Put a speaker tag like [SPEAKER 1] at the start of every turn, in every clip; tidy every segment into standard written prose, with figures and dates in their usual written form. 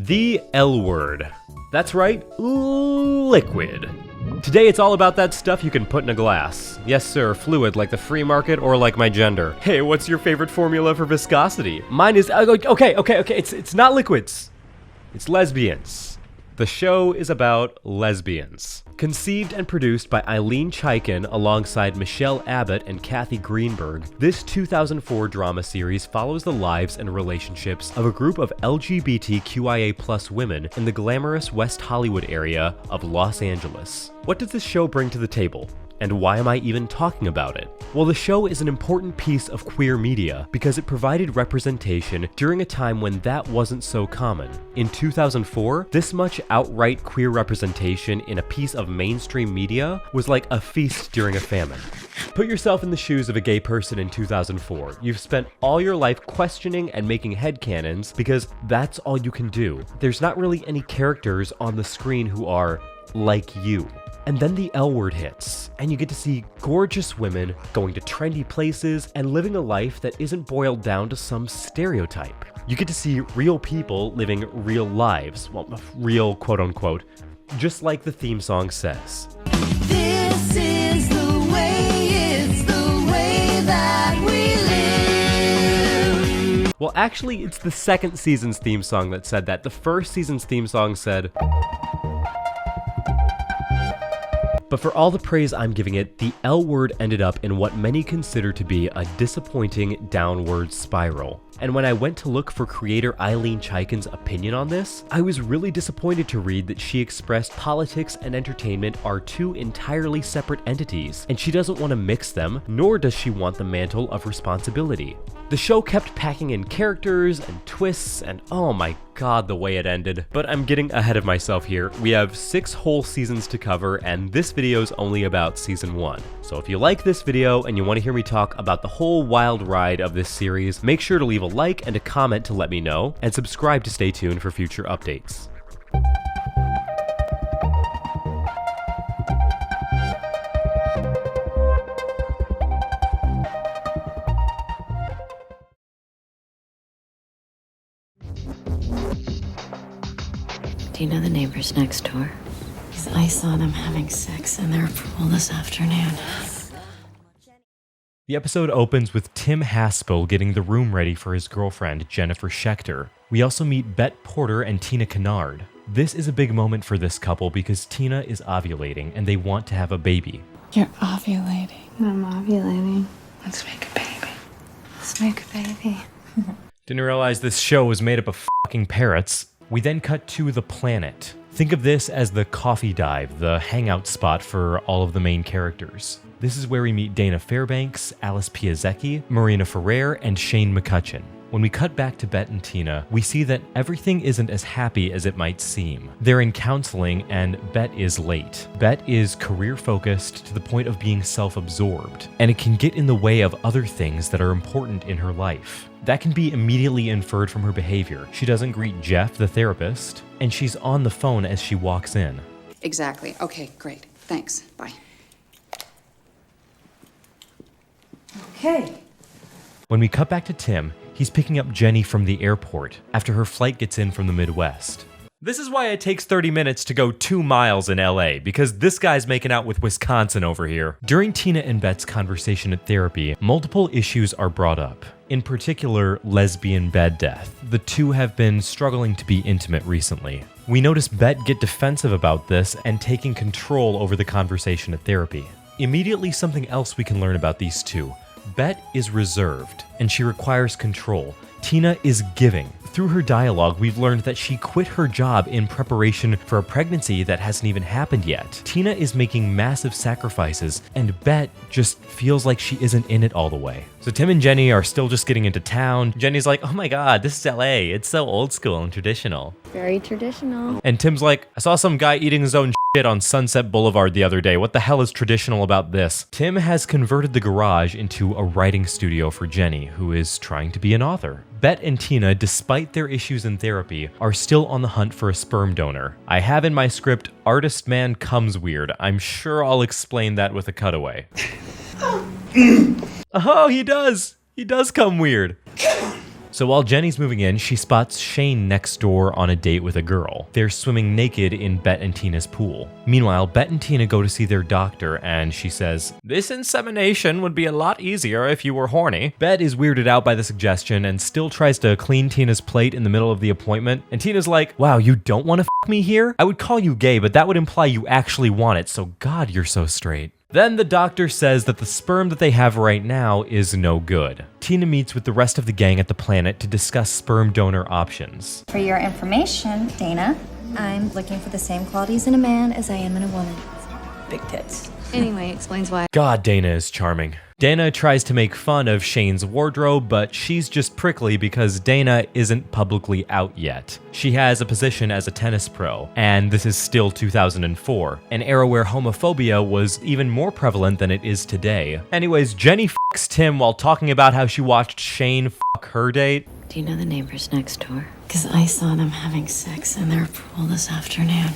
[SPEAKER 1] The L word. That's right, liquid. Today it's all about that stuff you can put in a glass. Yes sir, fluid like the free market or like my gender. Hey, what's your favorite formula for viscosity? Mine is, okay, it's not liquids. It's lesbians. The show is about lesbians. Conceived and produced by Ilene Chaiken alongside Michelle Abbott and Kathy Greenberg, this 2004 drama series follows the lives and relationships of a group of LGBTQIA+ women in the glamorous West Hollywood area of Los Angeles. What does this show bring to the table? And why am I even talking about it? Well, the show is an important piece of queer media because it provided representation during a time when that wasn't so common. In 2004, this much outright queer representation in a piece of mainstream media was like a feast during a famine. Put yourself in the shoes of a gay person in 2004. You've spent all your life questioning and making headcanons because that's all you can do. There's not really any characters on the screen who are like you. And then the L word hits, and you get to see gorgeous women going to trendy places and living a life that isn't boiled down to some stereotype. You get to see real people living real lives, well, real quote unquote, just like the theme song says.
[SPEAKER 2] This is the way, it's the way that we live.
[SPEAKER 1] Well, actually, it's the second season's theme song that said that. The first season's theme song said, but for all the praise I'm giving it, the L word ended up in what many consider to be a disappointing downward spiral. And when I went to look for creator Ilene Chaiken's opinion on this, I was really disappointed to read that she expressed politics and entertainment are two entirely separate entities, and she doesn't want to mix them, nor does she want the mantle of responsibility. The show kept packing in characters and twists, and oh my god, the way it ended. But I'm getting ahead of myself here. We have 6 whole seasons to cover, and this video's only about season 1. So if you like this video and you want to hear me talk about the whole wild ride of this series, make sure to leave a like and a comment to let me know, and subscribe to stay tuned for future updates.
[SPEAKER 3] Do you know the neighbors next door? I saw them having sex in their pool this afternoon.
[SPEAKER 1] The episode opens with Tim Haspel getting the room ready for his girlfriend, Jennifer Schechter. We also meet Bette Porter and Tina Kennard. This is a big moment for this couple because Tina is ovulating and they want to have a baby.
[SPEAKER 4] You're ovulating.
[SPEAKER 5] I'm ovulating. Let's make a baby. Let's make a baby.
[SPEAKER 1] Didn't realize this show was made up of fucking parrots. We then cut to the planet. Think of this as the coffee dive, the hangout spot for all of the main characters. This is where we meet Dana Fairbanks, Alice Piasecki, Marina Ferrer, and Shane McCutcheon. When we cut back to Bette and Tina, we see that everything isn't as happy as it might seem. They're in counseling and Bette is late. Bette is career-focused to the point of being self-absorbed, and it can get in the way of other things that are important in her life. That can be immediately inferred from her behavior. She doesn't greet Jeff, the therapist, and she's on the phone as she walks in.
[SPEAKER 6] Exactly. Okay, great. Thanks. Bye.
[SPEAKER 5] Okay.
[SPEAKER 1] When we cut back to Tim, he's picking up Jenny from the airport after her flight gets in from the Midwest. This is why it takes 30 minutes to go 2 miles in LA, because this guy's making out with Wisconsin over here. During Tina and Bette's conversation at therapy, multiple issues are brought up. In particular, lesbian bed death. The two have been struggling to be intimate recently. We notice Bette get defensive about this and taking control over the conversation at therapy. Immediately, something else we can learn about these two. Bette is reserved, and she requires control. Tina is giving. Through her dialogue, we've learned that she quit her job in preparation for a pregnancy that hasn't even happened yet. Tina is making massive sacrifices, and Bette just feels like she isn't in it all the way. So Tim and Jenny are still just getting into town. Jenny's like, oh my god, this is LA. It's so old school and traditional.
[SPEAKER 5] Very traditional.
[SPEAKER 1] And Tim's like, I saw some guy eating his own shit on Sunset Boulevard the other day. What the hell is traditional about this? Tim has converted the garage into a writing studio for Jenny, who is trying to be an author. Bette and Tina, despite their issues in therapy, are still on the hunt for a sperm donor. I have in my script, artist man comes weird. I'm sure I'll explain that with a cutaway. Oh, he does! He does come weird. So while Jenny's moving in, she spots Shane next door on a date with a girl. They're swimming naked in Bet and Tina's pool. Meanwhile, Bet and Tina go to see their doctor, and she says, "This insemination would be a lot easier if you were horny." Bet is weirded out by the suggestion and still tries to clean Tina's plate in the middle of the appointment, and Tina's like, "Wow, you don't want to f me here? I would call you gay, but that would imply you actually want it, so God, you're so straight." Then the doctor says that the sperm that they have right now is no good. Tina meets with the rest of the gang at the Planet to discuss sperm donor options.
[SPEAKER 4] For your information, Dana, I'm looking for the same qualities in a man as I am in a woman. Big tits.
[SPEAKER 5] Anyway, explains why.
[SPEAKER 1] God, Dana is charming. Dana tries to make fun of Shane's wardrobe, but she's just prickly because Dana isn't publicly out yet. She has a position as a tennis pro, and this is still 2004, an era where homophobia was even more prevalent than it is today. Anyways, Jenny fucks Tim while talking about how she watched Shane fuck her date.
[SPEAKER 3] Do you know the neighbors next door? Because I saw them having sex in their pool this afternoon.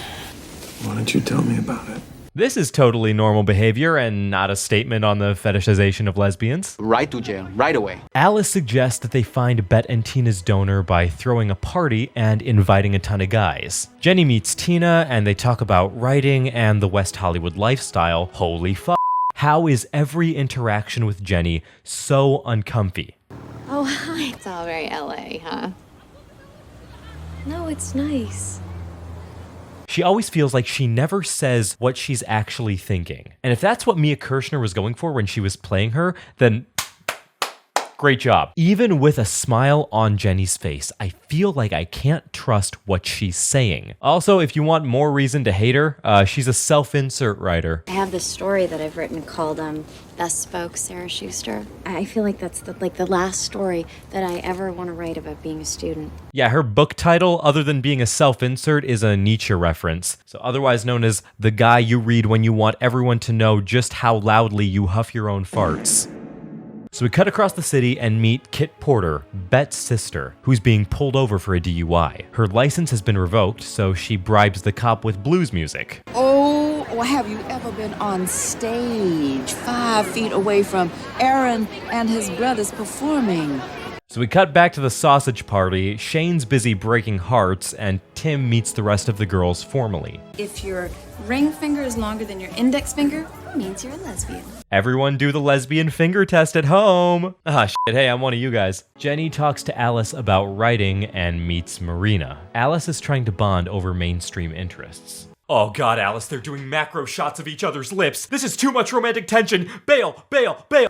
[SPEAKER 7] Why don't you tell me about it?
[SPEAKER 1] This is totally normal behavior and not a statement on the fetishization of lesbians.
[SPEAKER 8] Right to jail, right away.
[SPEAKER 1] Alice suggests that they find Bet and Tina's donor by throwing a party and inviting a ton of guys. Jenny meets Tina and they talk about writing and the West Hollywood lifestyle. Holy fuck. How is every interaction with Jenny so uncomfy?
[SPEAKER 3] Oh, hi. It's all very LA, huh? No, it's nice.
[SPEAKER 1] She always feels like she never says what she's actually thinking. And if that's what Mia Kirshner was going for when she was playing her, then great job. Even with a smile on Jenny's face, I feel like I can't trust what she's saying. Also, if you want more reason to hate her, she's a self-insert writer.
[SPEAKER 3] I have this story that I've written called Best Spoke, Sarah Schuster. I feel like that's the last story that I ever want to write about being a student.
[SPEAKER 1] Yeah, her book title, other than being a self-insert, is a Nietzsche reference. So otherwise known as the guy you read when you want everyone to know just how loudly you huff your own farts. So we cut across the city and meet Kit Porter, Bet's sister, who's being pulled over for a DUI. Her license has been revoked, so she bribes the cop with blues music.
[SPEAKER 9] Oh, well, have you ever been on stage 5 feet away from Aaron and his brothers performing?
[SPEAKER 1] So we cut back to the sausage party. Shane's busy breaking hearts, and Tim meets the rest of the girls formally.
[SPEAKER 4] If your ring finger is longer than your index finger, it means you're a lesbian.
[SPEAKER 1] Everyone do the lesbian finger test at home. Ah, shit, hey, I'm one of you guys. Jenny talks to Alice about writing and meets Marina. Alice is trying to bond over mainstream interests. Oh God, Alice, they're doing macro shots of each other's lips. This is too much romantic tension. Bail, bail, bail.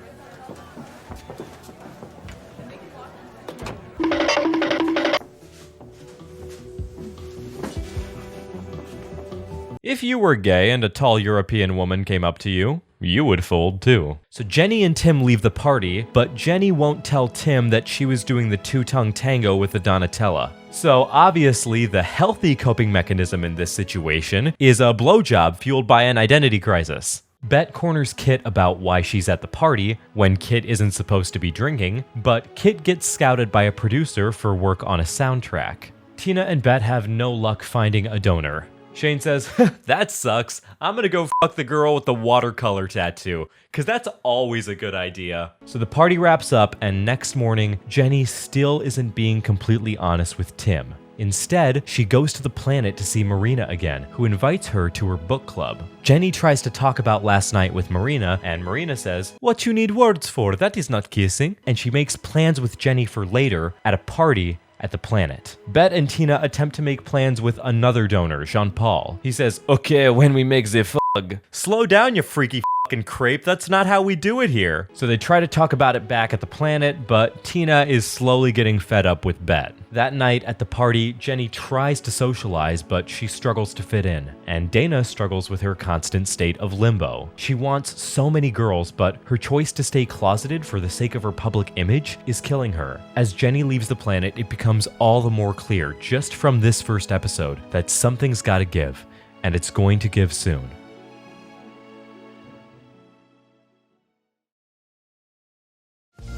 [SPEAKER 1] If you were gay and a tall European woman came up to you, you would fold too. So Jenny and Tim leave the party, but Jenny won't tell Tim that she was doing the two-tongue tango with the Donatella. So obviously the healthy coping mechanism in this situation is a blowjob fueled by an identity crisis. Bet corners Kit about why she's at the party when Kit isn't supposed to be drinking, but Kit gets scouted by a producer for work on a soundtrack. Tina and Bet have no luck finding a donor. Shane says, "That sucks. I'm gonna go fuck the girl with the watercolor tattoo, cause that's always a good idea." So the party wraps up, and next morning, Jenny still isn't being completely honest with Tim. Instead, she goes to the Planet to see Marina again, who invites her to her book club. Jenny tries to talk about last night with Marina, and Marina says, "What you need words for? That is not kissing." And she makes plans with Jenny for later at a party at the Planet. Bet and Tina attempt to make plans with another donor, Jean-Paul. He says, "Okay, when we make the fug." Slow down, you freaky fucking crepe. That's not how we do it here. So they try to talk about it back at the Planet, but Tina is slowly getting fed up with Bet. That night at the party, Jenny tries to socialize, but she struggles to fit in. And Dana struggles with her constant state of limbo. She wants so many girls, but her choice to stay closeted for the sake of her public image is killing her. As Jenny leaves the Planet, it becomes all the more clear, just from this first episode, that something's gotta give, and it's going to give soon.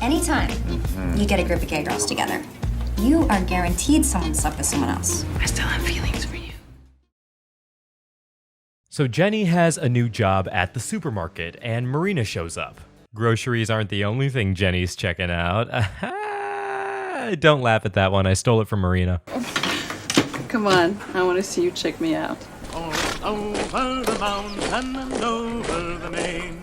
[SPEAKER 4] Anytime you get a group of gay girls together, you are guaranteed someone to slept with someone else.
[SPEAKER 5] I still have feelings for you.
[SPEAKER 1] So Jenny has a new job at the supermarket, and Marina shows up. Groceries aren't the only thing Jenny's checking out. Don't laugh at that one. I stole it from Marina.
[SPEAKER 5] Come on, I want to see you check me out.
[SPEAKER 8] Over the mountain and over the main.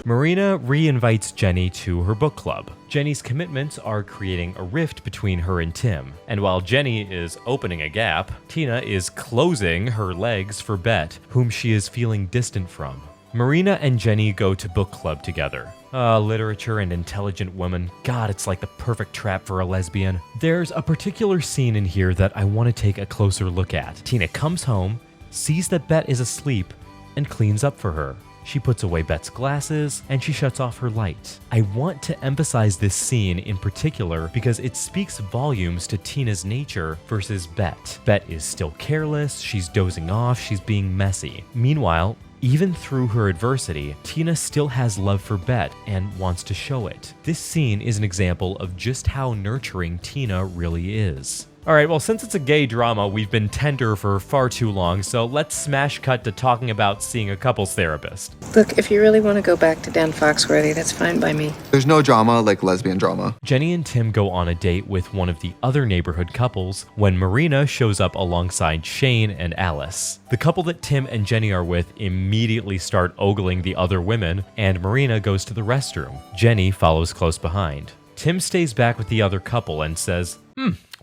[SPEAKER 1] Marina re-invites Jenny to her book club. Jenny's commitments are creating a rift between her and Tim. And while Jenny is opening a gap, Tina is closing her legs for Bet, whom she is feeling distant from. Marina and Jenny go to book club together. Literature and intelligent women. God, it's like the perfect trap for a lesbian. There's a particular scene in here that I want to take a closer look at. Tina comes home, sees that Bet is asleep, and cleans up for her. She puts away Bet's glasses, and she shuts off her light. I want to emphasize this scene in particular because it speaks volumes to Tina's nature versus Bet. Bet is still careless, she's dozing off, she's being messy. Meanwhile, even through her adversity, Tina still has love for Bet and wants to show it. This scene is an example of just how nurturing Tina really is. Alright, well, since it's a gay drama, we've been tender for far too long, so let's smash cut to talking about seeing a couples therapist.
[SPEAKER 5] Look, if you really want to go back to Dan Foxworthy, that's fine by me.
[SPEAKER 7] There's no drama like lesbian drama.
[SPEAKER 1] Jenny and Tim go on a date with one of the other neighborhood couples when Marina shows up alongside Shane and Alice. The couple that Tim and Jenny are with immediately start ogling the other women, and Marina goes to the restroom. Jenny follows close behind. Tim stays back with the other couple and says,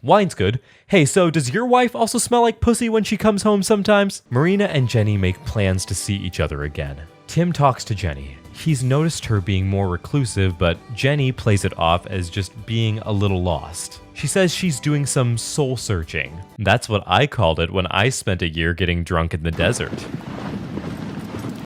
[SPEAKER 1] wine's good. Hey, so does your wife also smell like pussy when she comes home sometimes? Marina and Jenny make plans to see each other again. Tim talks to Jenny. He's noticed her being more reclusive, but Jenny plays it off as just being a little lost. She says she's doing some soul searching. That's what I called it when I spent a year getting drunk in the desert.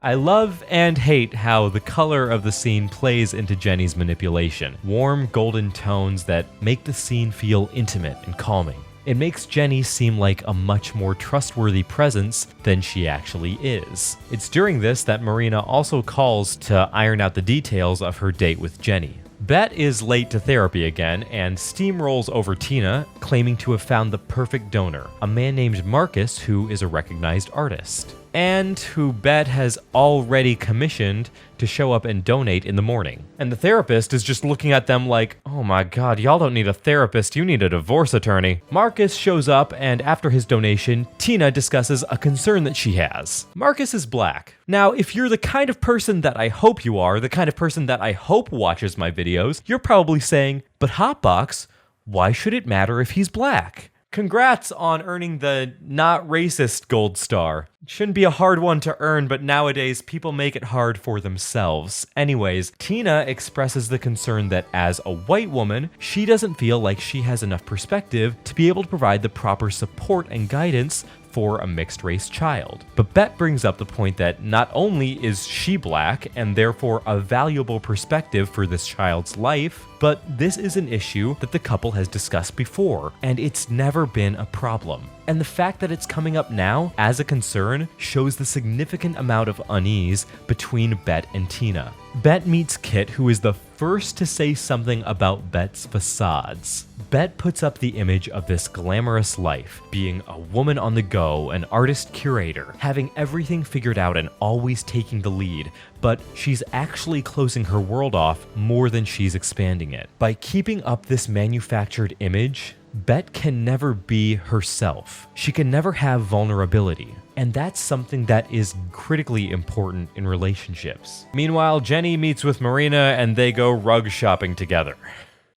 [SPEAKER 1] I love and hate how the color of the scene plays into Jenny's manipulation. Warm golden tones that make the scene feel intimate and calming. It makes Jenny seem like a much more trustworthy presence than she actually is. It's during this that Marina also calls to iron out the details of her date with Jenny. Bet is late to therapy again and steamrolls over Tina, claiming to have found the perfect donor, a man named Marcus who is a recognized artist, and who Bet has already commissioned to show up and donate in the morning. And the therapist is just looking at them like, oh my god, y'all don't need a therapist, you need a divorce attorney. Marcus shows up, and after his donation, Tina discusses a concern that she has. Marcus is black. Now, if you're the kind of person that I hope you are, the kind of person that I hope watches my videos, you're probably saying, but Hotbox, why should it matter if he's black? Congrats on earning the not racist gold star. It shouldn't be a hard one to earn, but nowadays people make it hard for themselves. Anyways, Tina expresses the concern that as a white woman, she doesn't feel like she has enough perspective to be able to provide the proper support and guidance for a mixed-race child. But Bet brings up the point that not only is she black and therefore a valuable perspective for this child's life, but this is an issue that the couple has discussed before, and it's never been a problem. And the fact that it's coming up now as a concern shows the significant amount of unease between Bet and Tina. Bet meets Kit, who is the first to say something about Bet's facades. Bet puts up the image of this glamorous life, being a woman on the go, an artist curator, having everything figured out and always taking the lead, but she's actually closing her world off more than she's expanding it. By keeping up this manufactured image, Bet can never be herself. She can never have vulnerability. And that's something that is critically important in relationships. Meanwhile, Jenny meets with Marina and they go rug shopping together.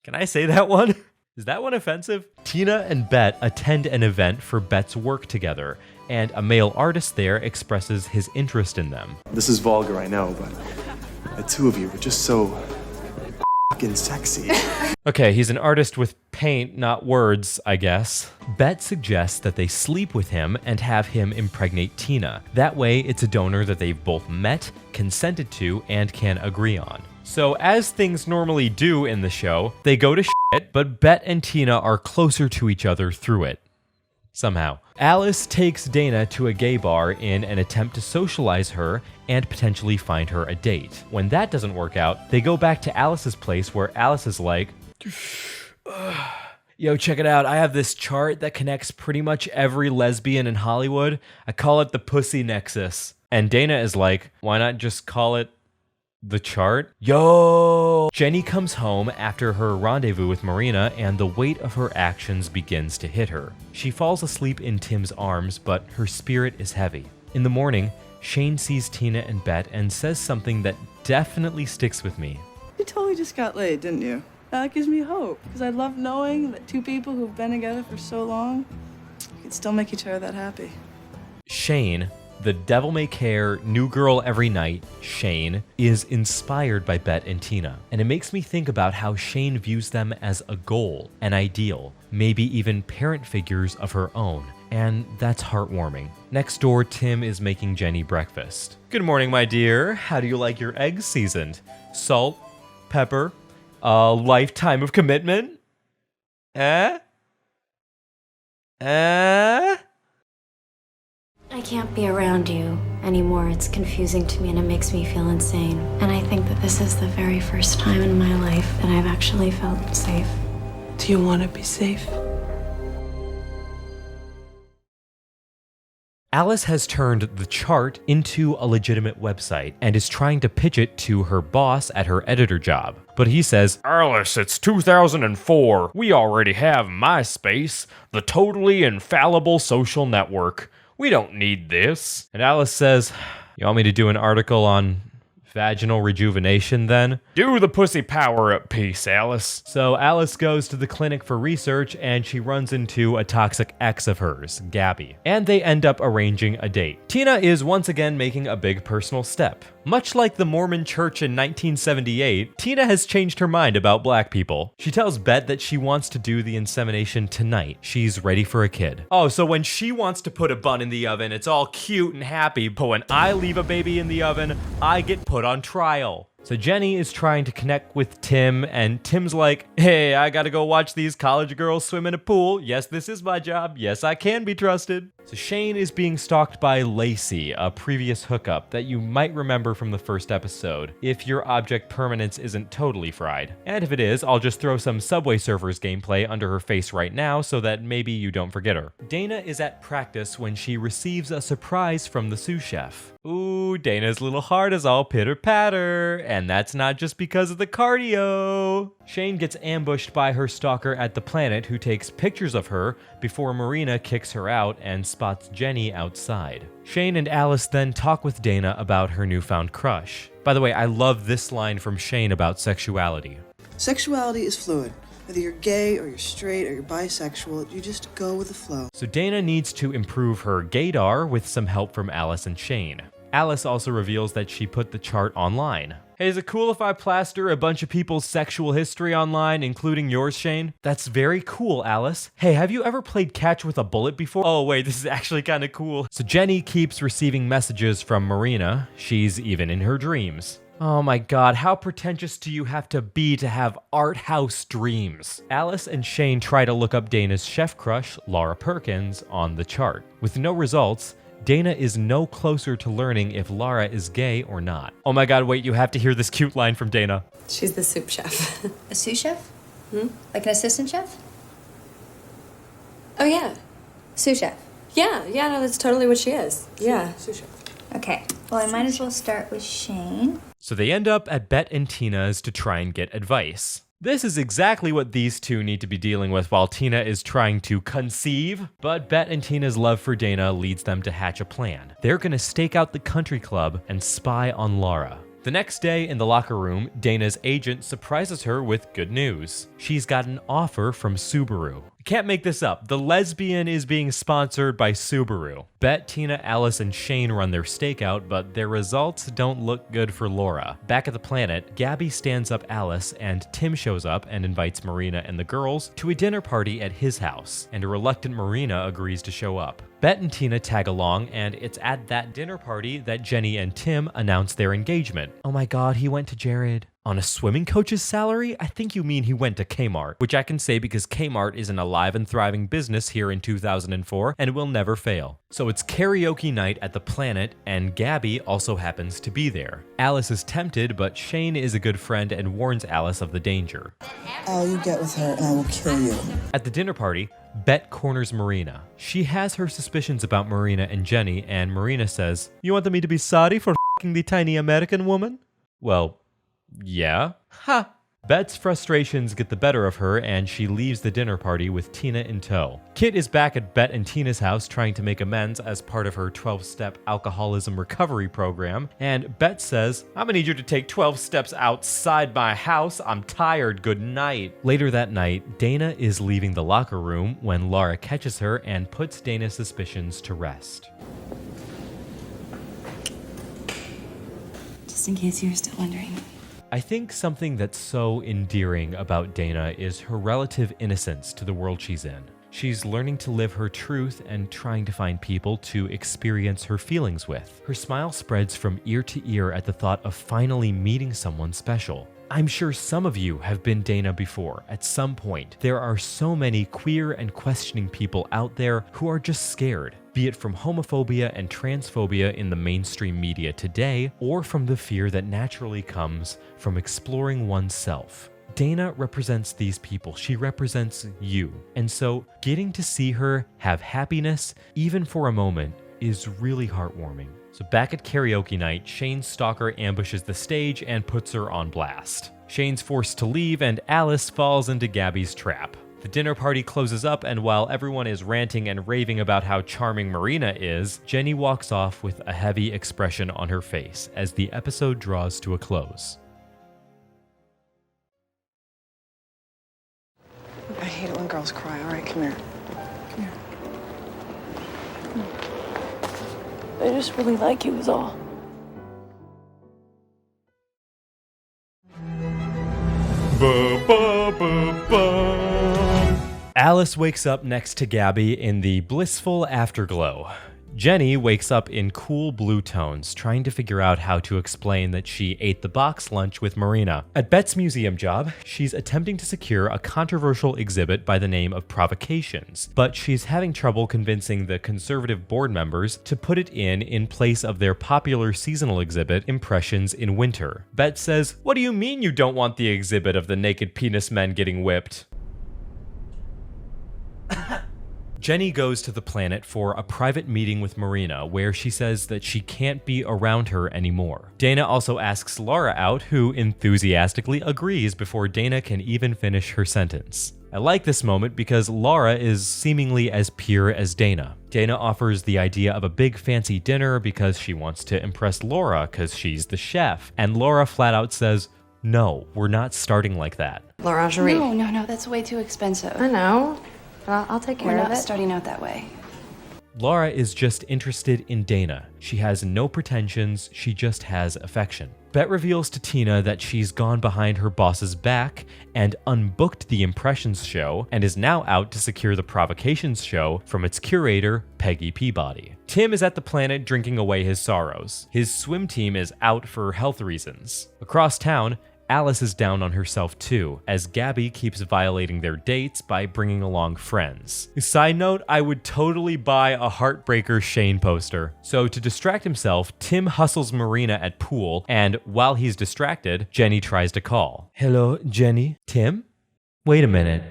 [SPEAKER 1] Can I say that one? Is that one offensive? Tina and Bet attend an event for Bet's work together, and a male artist there expresses his interest in them.
[SPEAKER 7] This is vulgar, I know, but the two of you were just so fucking sexy.
[SPEAKER 1] Okay, he's an artist with paint, not words, I guess. Bet suggests that they sleep with him and have him impregnate Tina. That way, it's a donor that they've both met, consented to, and can agree on. So as things normally do in the show, they go to shit, but Bet and Tina are closer to each other through it. Somehow. Alice takes Dana to a gay bar in an attempt to socialize her and potentially find her a date. When that doesn't work out, they go back to Alice's place where Alice is like, yo, check it out. I have this chart that connects pretty much every lesbian in Hollywood. I call it the Pussy Nexus. And Dana is like, why not just call it The chart? Yo! Jenny comes home after her rendezvous with Marina, and the weight of her actions begins to hit her. She falls asleep in Tim's arms, but her spirit is heavy. In the morning, Shane sees Tina and Bet and says something that definitely sticks with me.
[SPEAKER 10] You totally just got laid, didn't you? That gives me hope, because I love knowing that two people who've been together for so long can still make each other that happy.
[SPEAKER 1] Shane, the devil-may-care, new girl every night, Shane, is inspired by Bet and Tina. And it makes me think about how Shane views them as a goal, an ideal, maybe even parent figures of her own. And that's heartwarming. Next door, Tim is making Jenny breakfast. Good morning, my dear. How do you like your eggs seasoned? Salt? Pepper? A lifetime of commitment? Eh?
[SPEAKER 3] I can't be around you anymore. It's confusing to me and it makes me feel insane. And I think that this is the very first time in my life that I've actually felt safe.
[SPEAKER 10] Do you want to be safe?
[SPEAKER 1] Alice has turned the chart into a legitimate website and is trying to pitch it to her boss at her editor job. But he says,
[SPEAKER 11] Alice, it's 2004. We already have MySpace, the totally infallible social network. We don't need this.
[SPEAKER 1] And Alice says, you want me to do an article on vaginal rejuvenation then?
[SPEAKER 11] Do the pussy power-up piece, Alice.
[SPEAKER 1] So Alice goes to the clinic for research and she runs into a toxic ex of hers, Gabby. And they end up arranging a date. Tina is once again making a big personal step. Much like the Mormon church in 1978, Tina has changed her mind about black people. She tells Bet that she wants to do the insemination tonight. She's ready for a kid. Oh, so when she wants to put a bun in the oven, it's all cute and happy, but when I leave a baby in the oven, I get put on trial. So Jenny is trying to connect with Tim, and Tim's like, hey, I gotta go watch these college girls swim in a pool. Yes, this is my job. Yes, I can be trusted. So Shane is being stalked by Lacey, a previous hookup that you might remember from the first episode, if your object permanence isn't totally fried. And if it is, I'll just throw some Subway Surfers gameplay under her face right now so that maybe you don't forget her. Dana is at practice when she receives a surprise from the sous chef. Ooh, Dana's little heart is all pitter-patter, and that's not just because of the cardio. Shane gets ambushed by her stalker at the Planet, who takes pictures of her before Marina kicks her out and spots Jenny outside. Shane and Alice then talk with Dana about her newfound crush. By the way, I love this line from Shane about sexuality.
[SPEAKER 10] Sexuality is fluid. Whether you're gay or you're straight or you're bisexual, you just go with the flow.
[SPEAKER 1] So Dana needs to improve her gaydar with some help from Alice and Shane. Alice also reveals that she put the chart online. Hey, is it cool if I plaster a bunch of people's sexual history online, including yours, Shane? That's very cool, Alice. Hey, have you ever played catch with a bullet before? Oh wait, this is actually kind of cool. So Jenny keeps receiving messages from Marina. She's even in her dreams. Oh my god, how pretentious do you have to have art house dreams? Alice and Shane try to look up Dana's chef crush, Laura Perkins, on the chart. With no results, Dana is no closer to learning if Laura is gay or not. Oh my god, wait, you have to hear this cute line from Dana.
[SPEAKER 5] She's the soup chef.
[SPEAKER 4] A sous chef? Like an assistant chef?
[SPEAKER 5] Oh, yeah.
[SPEAKER 4] Sous chef.
[SPEAKER 5] Yeah, no, that's totally what she is. Yeah.
[SPEAKER 10] Sous chef.
[SPEAKER 4] Okay, well, I might as well start with Shane.
[SPEAKER 1] So they end up at Bet and Tina's to try and get advice. This is exactly what these two need to be dealing with while Tina is trying to conceive. But Bet and Tina's love for Dana leads them to hatch a plan. They're gonna stake out the country club and spy on Laura. The next day in the locker room, Dana's agent surprises her with good news. She's got an offer from Subaru. Can't make this up. The lesbian is being sponsored by Subaru. Bet, Tina, Alice, and Shane run their stakeout, but their results don't look good for Laura. Back at the Planet, Gabby stands up Alice, and Tim shows up and invites Marina and the girls to a dinner party at his house, and a reluctant Marina agrees to show up. Bet and Tina tag along, and it's at that dinner party that Jenny and Tim announce their engagement. Oh my god, he went to Jared. On a swimming coach's salary? I think you mean he went to Kmart, which I can say because Kmart is an alive and thriving business here in 2004 and will never fail. So it's karaoke night at the Planet, and Gabby also happens to be there. Alice is tempted, but Shane is a good friend and warns Alice of the danger.
[SPEAKER 10] Al, you get with her and I will kill you.
[SPEAKER 1] At the dinner party, Bet corners Marina. She has her suspicions about Marina and Jenny, and Marina says, "You wanted me to be sorry for f***ing the tiny American woman?" Well, yeah. Ha! Bet's frustrations get the better of her and she leaves the dinner party with Tina in tow. Kit is back at Bet and Tina's house trying to make amends as part of her 12-step alcoholism recovery program, and Bet says, "I'm gonna need you to take 12 steps outside my house. I'm tired. Good night." Later that night, Dana is leaving the locker room when Laura catches her and puts Dana's suspicions to rest.
[SPEAKER 5] Just in case you were still wondering.
[SPEAKER 1] I think something that's so endearing about Dana is her relative innocence to the world she's in. She's learning to live her truth and trying to find people to experience her feelings with. Her smile spreads from ear to ear at the thought of finally meeting someone special. I'm sure some of you have been Dana before at some point. There are so many queer and questioning people out there who are just scared, be it from homophobia and transphobia in the mainstream media today, or from the fear that naturally comes from exploring oneself. Dana represents these people. She represents you. And so getting to see her have happiness, even for a moment, is really heartwarming. So back at karaoke night, Shane's stalker ambushes the stage and puts her on blast. Shane's forced to leave and Alice falls into Gabby's trap. The dinner party closes up, and while everyone is ranting and raving about how charming Marina is, Jenny walks off with a heavy expression on her face as the episode draws to a close.
[SPEAKER 10] I hate it when girls cry. All right, come here. Come here. I just really like you is all.
[SPEAKER 1] Alice wakes up next to Gabby in the blissful afterglow. Jenny wakes up in cool blue tones, trying to figure out how to explain that she ate the box lunch with Marina. At Bet's museum job, she's attempting to secure a controversial exhibit by the name of Provocations, but she's having trouble convincing the conservative board members to put it in place of their popular seasonal exhibit, Impressions in Winter. Bet says, "What do you mean you don't want the exhibit of the naked penis men getting whipped?" Jenny goes to the planet for a private meeting with Marina, where she says that she can't be around her anymore. Dana also asks Laura out, who enthusiastically agrees before Dana can even finish her sentence. I like this moment because Laura is seemingly as pure as Dana. Dana offers the idea of a big fancy dinner because she wants to impress Laura because she's the chef, and Laura flat out says, "No, we're not starting like that."
[SPEAKER 5] L'Orangerie. No, that's way too expensive.
[SPEAKER 3] I know, but I'll take care
[SPEAKER 5] We're
[SPEAKER 3] of
[SPEAKER 5] not
[SPEAKER 3] it.
[SPEAKER 5] starting out that way.
[SPEAKER 1] Laura is just interested in Dana. She has no pretensions, she just has affection. Bet reveals to Tina that she's gone behind her boss's back and unbooked the Impressions show and is now out to secure the Provocations show from its curator, Peggy Peabody. Tim is at the planet drinking away his sorrows. His swim team is out for health reasons. Across town, Alice is down on herself too, as Gabby keeps violating their dates by bringing along friends. Side note, I would totally buy a Heartbreaker Shane poster. So to distract himself, Tim hustles Marina at pool, and while he's distracted, Jenny tries to call. "Hello, Jenny? Tim? Wait a minute.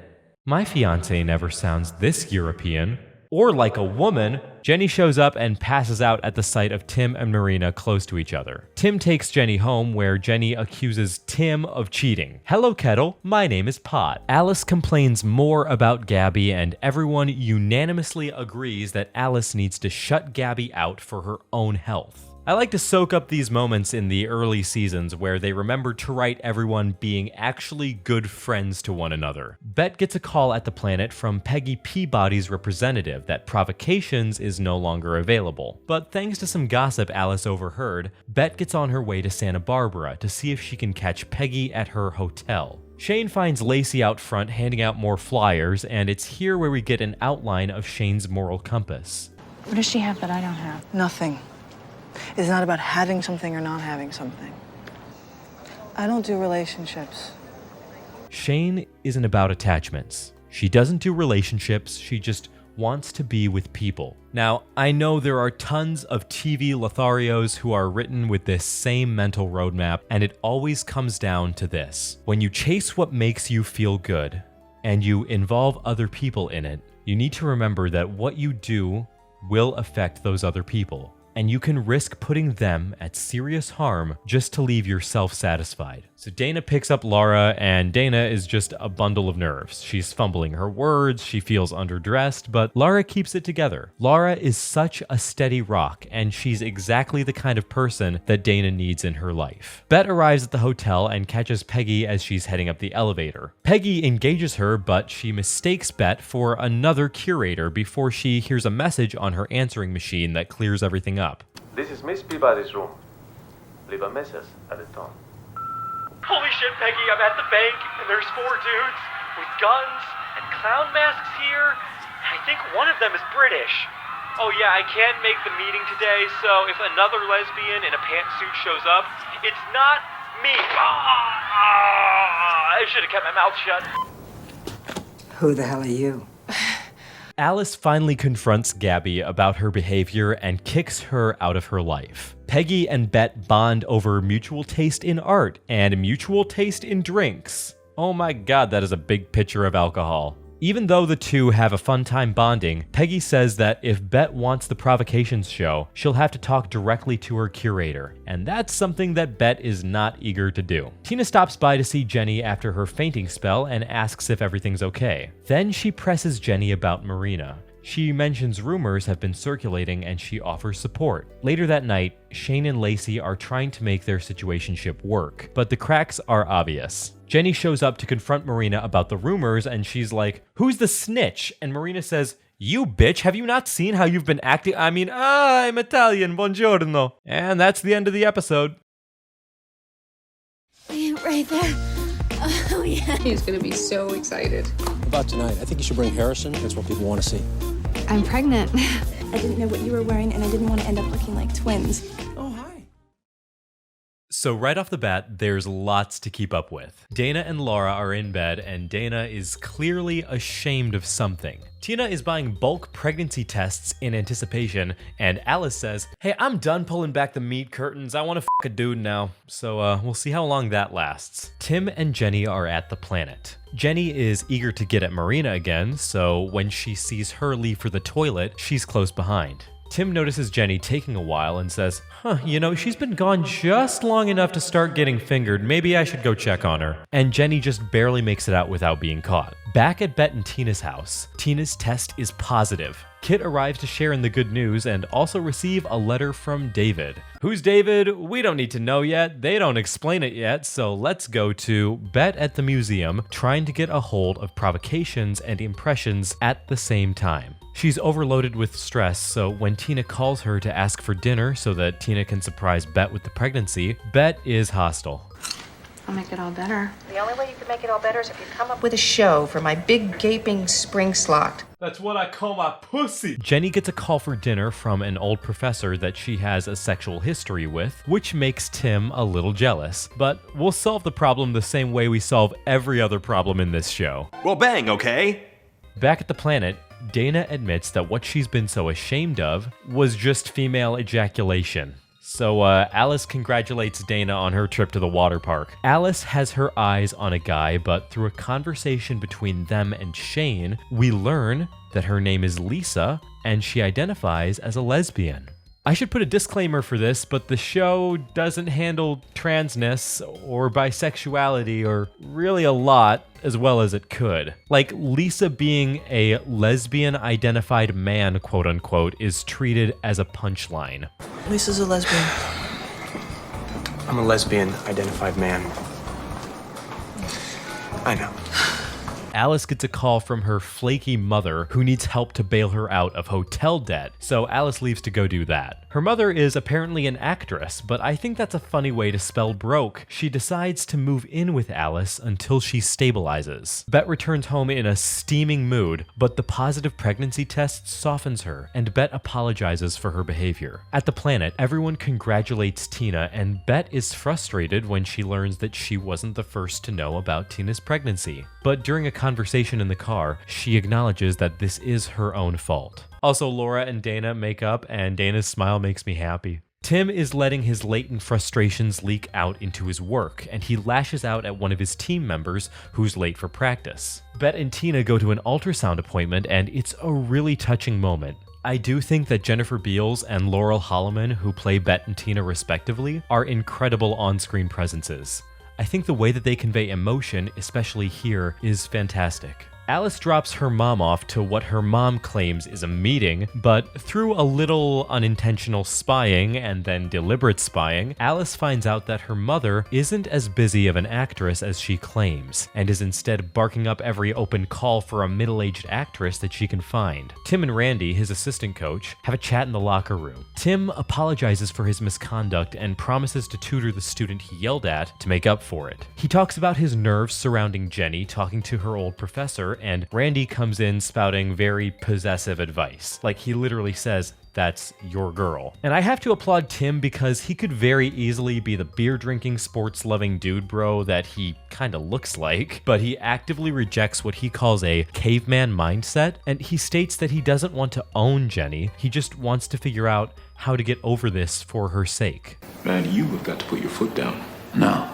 [SPEAKER 1] My fiancé never sounds this European. Or like a woman." Jenny shows up and passes out at the sight of Tim and Marina close to each other. Tim takes Jenny home, where Jenny accuses Tim of cheating. "Hello, Kettle. My name is Pot." Alice complains more about Gabby, and everyone unanimously agrees that Alice needs to shut Gabby out for her own health. I like to soak up these moments in the early seasons where they remember to write everyone being actually good friends to one another. Bet gets a call at the planet from Peggy Peabody's representative that Provocations is no longer available. But thanks to some gossip Alice overheard, Bet gets on her way to Santa Barbara to see if she can catch Peggy at her hotel. Shane finds Lacey out front handing out more flyers, and it's here where we get an outline of Shane's moral compass.
[SPEAKER 5] What does she have that I don't have?
[SPEAKER 10] Nothing. It's not about having something or not having something. I don't do relationships.
[SPEAKER 1] Shane isn't about attachments. She doesn't do relationships, she just wants to be with people. Now, I know there are tons of TV Lotharios who are written with this same mental roadmap, and it always comes down to this. When you chase what makes you feel good, and you involve other people in it, you need to remember that what you do will affect those other people. and you can risk putting them at serious harm just to leave yourself satisfied. So Dana picks up Laura, and Dana is just a bundle of nerves. She's fumbling her words, she feels underdressed, but Laura keeps it together. Laura is such a steady rock, and she's exactly the kind of person that Dana needs in her life. Bet arrives at the hotel and catches Peggy as she's heading up the elevator. Peggy engages her, but she mistakes Bet for another curator before she hears a message on her answering machine that clears everything up.
[SPEAKER 12] This is Miss Peabody's room. Leave a message at the tone.
[SPEAKER 1] Holy shit, Peggy, I'm at the bank, and there's 4 dudes with guns and clown masks here. I think one of them is British. Oh yeah, I can't make the meeting today, so if another lesbian in a pantsuit shows up, it's not me. I should have kept my mouth shut.
[SPEAKER 13] Who the hell are you?
[SPEAKER 1] Alice finally confronts Gabby about her behavior and kicks her out of her life. Peggy and Bet bond over mutual taste in art and mutual taste in drinks. Oh my god, that is a big picture of alcohol. Even though the two have a fun time bonding, Peggy says that if Bet wants the Provocations show, she'll have to talk directly to her curator, and that's something that Bet is not eager to do. Tina stops by to see Jenny after her fainting spell and asks if everything's okay. Then she presses Jenny about Marina. She mentions rumors have been circulating and she offers support. Later that night, Shane and Lacey are trying to make their situationship work, but the cracks are obvious. Jenny shows up to confront Marina about the rumors and she's like, "Who's the snitch?" And Marina says, "You bitch, have you not seen how you've been acting? I'm Italian, buongiorno." And that's the end of the episode.
[SPEAKER 3] Right there. Oh, yeah.
[SPEAKER 6] He's gonna be so excited.
[SPEAKER 14] About tonight, I think you should bring Harrison. That's what people want to see.
[SPEAKER 5] I'm pregnant.
[SPEAKER 10] I didn't know what you were wearing, and I didn't want to end up looking like twins.
[SPEAKER 14] Oh, hi.
[SPEAKER 1] So right off the bat, there's lots to keep up with. Dana and Laura are in bed, and Dana is clearly ashamed of something. Tina is buying bulk pregnancy tests in anticipation, and Alice says, "Hey, I'm done pulling back the meat curtains. I want to f*** a dude now." So we'll see how long that lasts. Tim and Jenny are at the planet. Jenny is eager to get at Marina again, so when she sees her leave for the toilet, she's close behind. Tim notices Jenny taking a while and says, she's been gone just long enough to start getting fingered. Maybe I should go check on her. And Jenny just barely makes it out without being caught. Back at Bet and Tina's house, Tina's test is positive. Kit arrives to share in the good news and also receive a letter from David. Who's David? We don't need to know yet. They don't explain it yet, so let's go to Bet at the museum, trying to get a hold of provocations and impressions at the same time. She's overloaded with stress, so when Tina calls her to ask for dinner so that Tina can surprise Bet with the pregnancy, Bet is hostile.
[SPEAKER 5] I'll make it all better.
[SPEAKER 15] The only way you can make it all better is if you come up with a show for my big gaping spring slot.
[SPEAKER 1] That's what I call my pussy. Jenny gets a call for dinner from an old professor that she has a sexual history with, which makes Tim a little jealous. But we'll solve the problem the same way we solve every other problem in this show.
[SPEAKER 16] Well, bang, okay?
[SPEAKER 1] Back at the planet, Dana admits that what she's been so ashamed of was just female ejaculation. So Alice congratulates Dana on her trip to the water park. Alice has her eyes on a guy, but through a conversation between them and Shane, we learn that her name is Lisa and she identifies as a lesbian. I should put a disclaimer for this, but the show doesn't handle transness or bisexuality or really a lot as well as it could. Like, Lisa being a lesbian-identified man, quote-unquote, is treated as a punchline.
[SPEAKER 10] Lisa's a lesbian.
[SPEAKER 7] I'm a lesbian-identified man. I know.
[SPEAKER 1] Alice gets a call from her flaky mother who needs help to bail her out of hotel debt, so Alice leaves to go do that. Her mother is apparently an actress, but I think that's a funny way to spell broke. She decides to move in with Alice until she stabilizes. Bet returns home in a steaming mood, but the positive pregnancy test softens her, and Bet apologizes for her behavior. At the planet, everyone congratulates Tina, and Bet is frustrated when she learns that she wasn't the first to know about Tina's pregnancy. But during a conversation in the car, she acknowledges that this is her own fault. Also, Laura and Dana make up, and Dana's smile makes me happy. Tim is letting his latent frustrations leak out into his work, and he lashes out at one of his team members who's late for practice. Bet and Tina go to an ultrasound appointment, and it's a really touching moment. I do think that Jennifer Beals and Laurel Holloman, who play Bet and Tina respectively, are incredible on-screen presences. I think the way that they convey emotion, especially here, is fantastic. Alice drops her mom off to what her mom claims is a meeting, but through a little unintentional spying and then deliberate spying, Alice finds out that her mother isn't as busy of an actress as she claims, and is instead barking up every open call for a middle-aged actress that she can find. Tim and Randy, his assistant coach, have a chat in the locker room. Tim apologizes for his misconduct and promises to tutor the student he yelled at to make up for it. He talks about his nerves surrounding Jenny talking to her old professor, and Randy comes in spouting very possessive advice. Like, he literally says, "That's your girl." And I have to applaud Tim because he could very easily be the beer-drinking, sports-loving dude bro that he kinda looks like, but he actively rejects what he calls a caveman mindset, and he states that he doesn't want to own Jenny, he just wants to figure out how to get over this for her sake.
[SPEAKER 16] Man, you have got to put your foot down. No.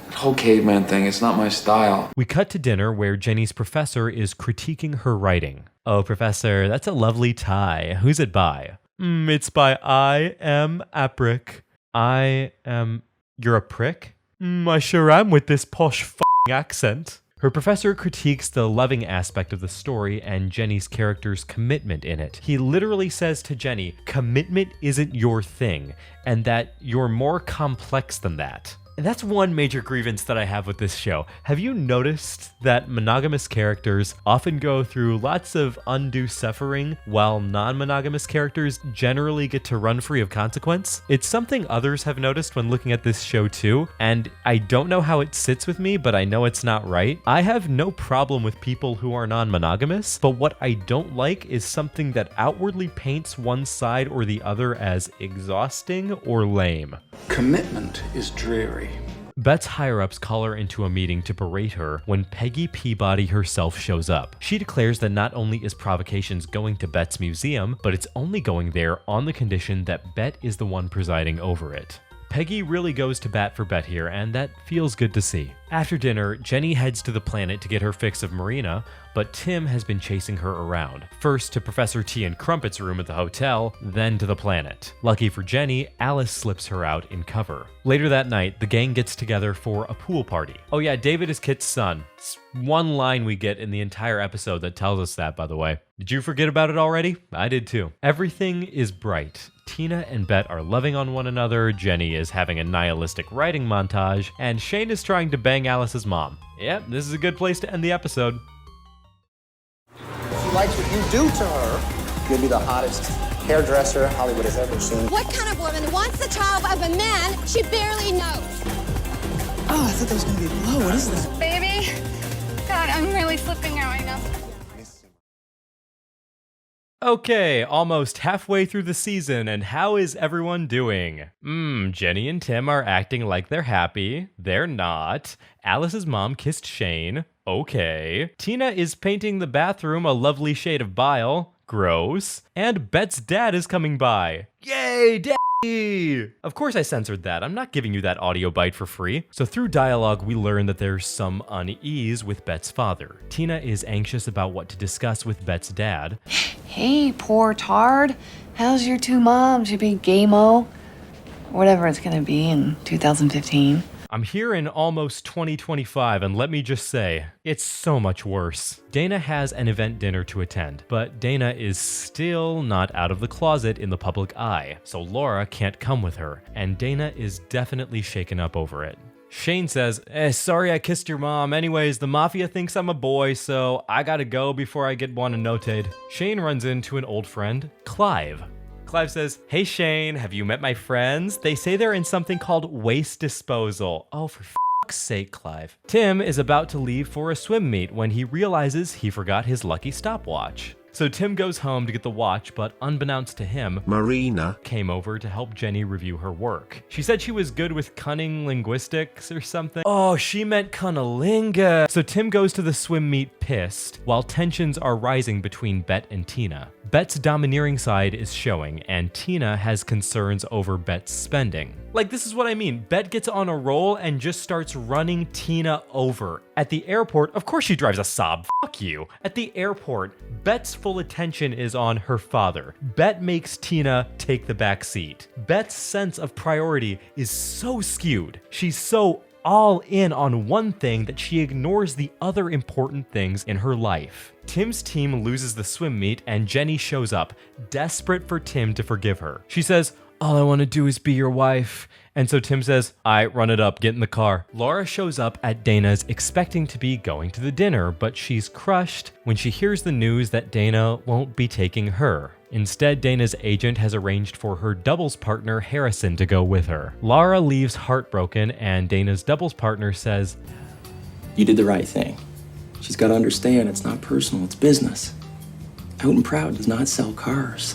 [SPEAKER 16] That whole caveman thing, it's not my style.
[SPEAKER 1] We cut to dinner where Jenny's professor is critiquing her writing. "Oh, professor, that's a lovely tie. Who's it by?" It's by I am Aprick. I am... You're a prick? I sure am with this posh f***ing accent. Her professor critiques the loving aspect of the story and Jenny's character's commitment in it. He literally says to Jenny, commitment isn't your thing, and that you're more complex than that. And that's one major grievance that I have with this show. Have you noticed that monogamous characters often go through lots of undue suffering, while non-monogamous characters generally get to run free of consequence? It's something others have noticed when looking at this show too, and I don't know how it sits with me, but I know it's not right. I have no problem with people who are non-monogamous, but what I don't like is something that outwardly paints one side or the other as exhausting or lame.
[SPEAKER 16] Commitment is dreary.
[SPEAKER 1] Bet's higher-ups call her into a meeting to berate her when Peggy Peabody herself shows up. She declares that not only is Provocations going to Bet's museum, but it's only going there on the condition that Bet is the one presiding over it. Peggy really goes to bat for Bet here, and that feels good to see. After dinner, Jenny heads to the planet to get her fix of Marina, but Tim has been chasing her around. First to Professor T and Crumpet's room at the hotel, then to the planet. Lucky for Jenny, Alice slips her out in cover. Later that night, the gang gets together for a pool party. Oh yeah, David is Kit's son. It's one line we get in the entire episode that tells us that, by the way. Did you forget about it already? I did too. Everything is bright. Tina and Bet are loving on one another, Jenny is having a nihilistic writing montage, and Shane is trying to bang Alice's mom. Yep, this is a good place to end the episode.
[SPEAKER 17] If she likes what you do to her, you'll be the hottest hairdresser Hollywood has ever seen.
[SPEAKER 18] What kind of woman wants the child of a man she barely knows?
[SPEAKER 10] Oh, I thought that was gonna be low. What is that?
[SPEAKER 5] Baby, God, I'm really slipping out right now.
[SPEAKER 1] Okay, almost halfway through the season, and how is everyone doing? Jenny and Tim are acting like they're happy. They're not. Alice's mom kissed Shane. Okay. Tina is painting the bathroom a lovely shade of bile. Gross. And Bet's dad is coming by. Yay, Daddy! Of course I censored that. I'm not giving you that audio bite for free. So through dialogue, we learn that there's some unease with Bet's father. Tina is anxious about what to discuss with Bet's dad.
[SPEAKER 5] Hey, poor tard. How's your two moms? You big gay-mo? Whatever it's gonna be in 2015.
[SPEAKER 1] I'm here in almost 2025, and let me just say, it's so much worse. Dana has an event dinner to attend, but Dana is still not out of the closet in the public eye, so Laura can't come with her, and Dana is definitely shaken up over it. Shane says, sorry I kissed your mom. Anyways, the mafia thinks I'm a boy, so I gotta go before I get buona-noted. Shane runs into an old friend, Clive. Clive says, hey Shane, have you met my friends? They say they're in something called waste disposal. Oh, for fuck's sake, Clive. Tim is about to leave for a swim meet when he realizes he forgot his lucky stopwatch. So Tim goes home to get the watch, but unbeknownst to him, Marina came over to help Jenny review her work. She said she was good with cunning linguistics or something. Oh, she meant cunnilingus. So Tim goes to the swim meet pissed, while tensions are rising between Bet and Tina. Bet's domineering side is showing, and Tina has concerns over Bet's spending. Like, this is what I mean. Bet gets on a roll and just starts running Tina over At the airport, of course she drives a Saab, fuck you. At the airport, Bet's full attention is on her father. Bet makes Tina take the back seat. Bet's sense of priority is so skewed. She's so all in on one thing that she ignores the other important things in her life. Tim's team loses the swim meet and Jenny shows up, desperate for Tim to forgive her. She says, "All I want to do is be your wife." And so Tim says, "Aight, run it up, get in the car." Laura shows up at Dana's expecting to be going to the dinner, but she's crushed when she hears the news that Dana won't be taking her. Instead, Dana's agent has arranged for her doubles partner Harrison to go with her. Laura leaves heartbroken and Dana's doubles partner says,
[SPEAKER 19] "You did the right thing. She's got to understand it's not personal, it's business. Out and Proud does not sell cars."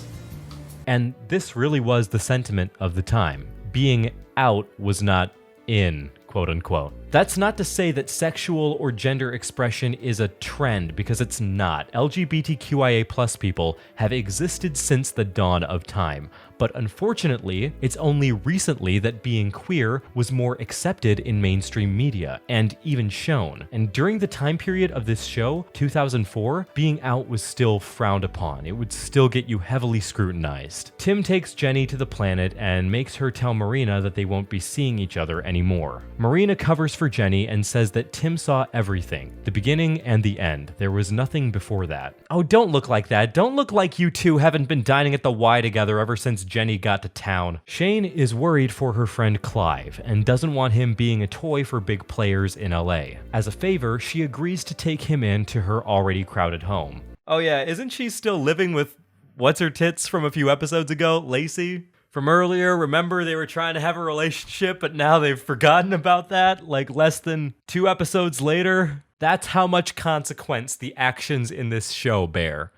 [SPEAKER 1] And this really was the sentiment of the time. Being out was not in, quote unquote. That's not to say that sexual or gender expression is a trend, because it's not. LGBTQIA+ people have existed since the dawn of time. But unfortunately, it's only recently that being queer was more accepted in mainstream media, and even shown. And during the time period of this show, 2004, being out was still frowned upon. It would still get you heavily scrutinized. Tim takes Jenny to the planet and makes her tell Marina that they won't be seeing each other anymore. Marina covers for Jenny and says that Tim saw everything, the beginning and the end. There was nothing before that. Oh, don't look like that. Don't look like you two haven't been dining at the Y together ever since Jenny got to town. Shane is worried for her friend Clive and doesn't want him being a toy for big players in LA. As a favor, she agrees to take him in to her already crowded home. Oh yeah, isn't she still living with what's-her-tits from a few episodes ago, Lacey? From earlier, remember they were trying to have a relationship, but now they've forgotten about that, like less than 2 episodes later? That's how much consequence the actions in this show bear.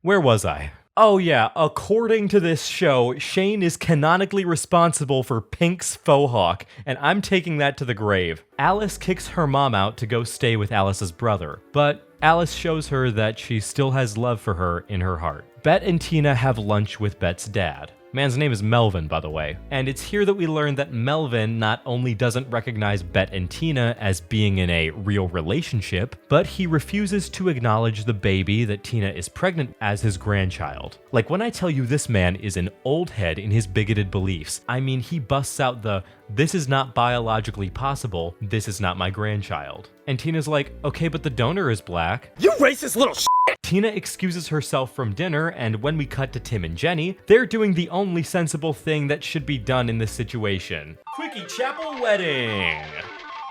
[SPEAKER 1] Where was I? Oh yeah, according to this show, Shane is canonically responsible for Pink's faux hawk, and I'm taking that to the grave. Alice kicks her mom out to go stay with Alice's brother, but Alice shows her that she still has love for her in her heart. Bet and Tina have lunch with Bet's dad. Man's name is Melvin, by the way. And it's here that we learn that Melvin not only doesn't recognize Bet and Tina as being in a real relationship, but he refuses to acknowledge the baby that Tina is pregnant as his grandchild. Like, when I tell you this man is an old head in his bigoted beliefs, I mean he busts out the, "This is not biologically possible, this is not my grandchild." And Tina's like, "Okay, but the donor is black."
[SPEAKER 20] You racist little shit!
[SPEAKER 1] Tina excuses herself from dinner, and when we cut to Tim and Jenny, they're doing the only sensible thing that should be done in this situation. Quickie chapel wedding!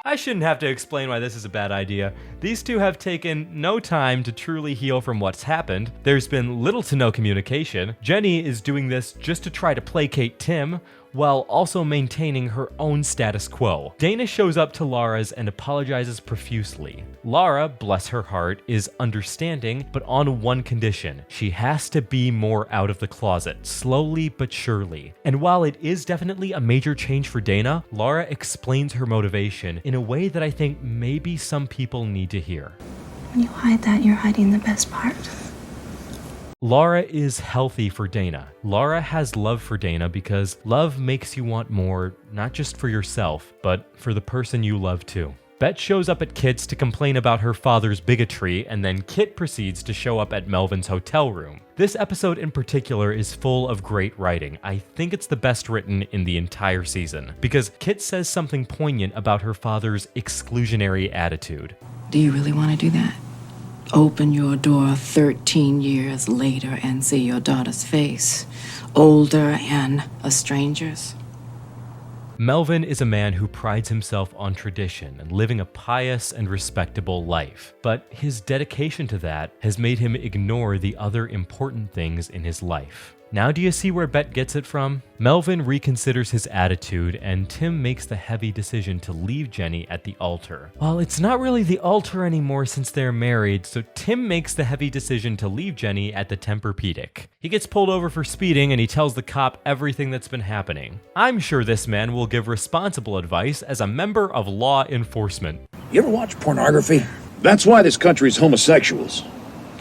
[SPEAKER 1] I shouldn't have to explain why this is a bad idea. These two have taken no time to truly heal from what's happened. There's been little to no communication. Jenny is doing this just to try to placate Tim, while also maintaining her own status quo. Dana shows up to Laura's and apologizes profusely. Laura, bless her heart, is understanding, but on one condition. She has to be more out of the closet, slowly but surely. And while it is definitely a major change for Dana, Laura explains her motivation in a way that I think maybe some people need to hear.
[SPEAKER 3] When you hide that, you're hiding the best part.
[SPEAKER 1] Laura is healthy for Dana. Laura has love for Dana because love makes you want more, not just for yourself, but for the person you love too. Bet shows up at Kit's to complain about her father's bigotry, and then Kit proceeds to show up at Melvin's hotel room. This episode in particular is full of great writing. I think it's the best written in the entire season, because Kit says something poignant about her father's exclusionary attitude.
[SPEAKER 9] Do you really want to do that? Open your door 13 years later and see your daughter's face, older and a stranger's?
[SPEAKER 1] Melvin is a man who prides himself on tradition and living a pious and respectable life, but his dedication to that has made him ignore the other important things in his life. Now do you see where Bet gets it from? Melvin reconsiders his attitude, and Tim makes the heavy decision to leave Jenny at the altar. Well, it's not really the altar anymore since they're married, so Tim makes the heavy decision to leave Jenny at the Tempur-Pedic. He gets pulled over for speeding, and he tells the cop everything that's been happening. I'm sure this man will give responsible advice as a member of law enforcement.
[SPEAKER 21] You ever watch pornography? That's why this country's homosexuals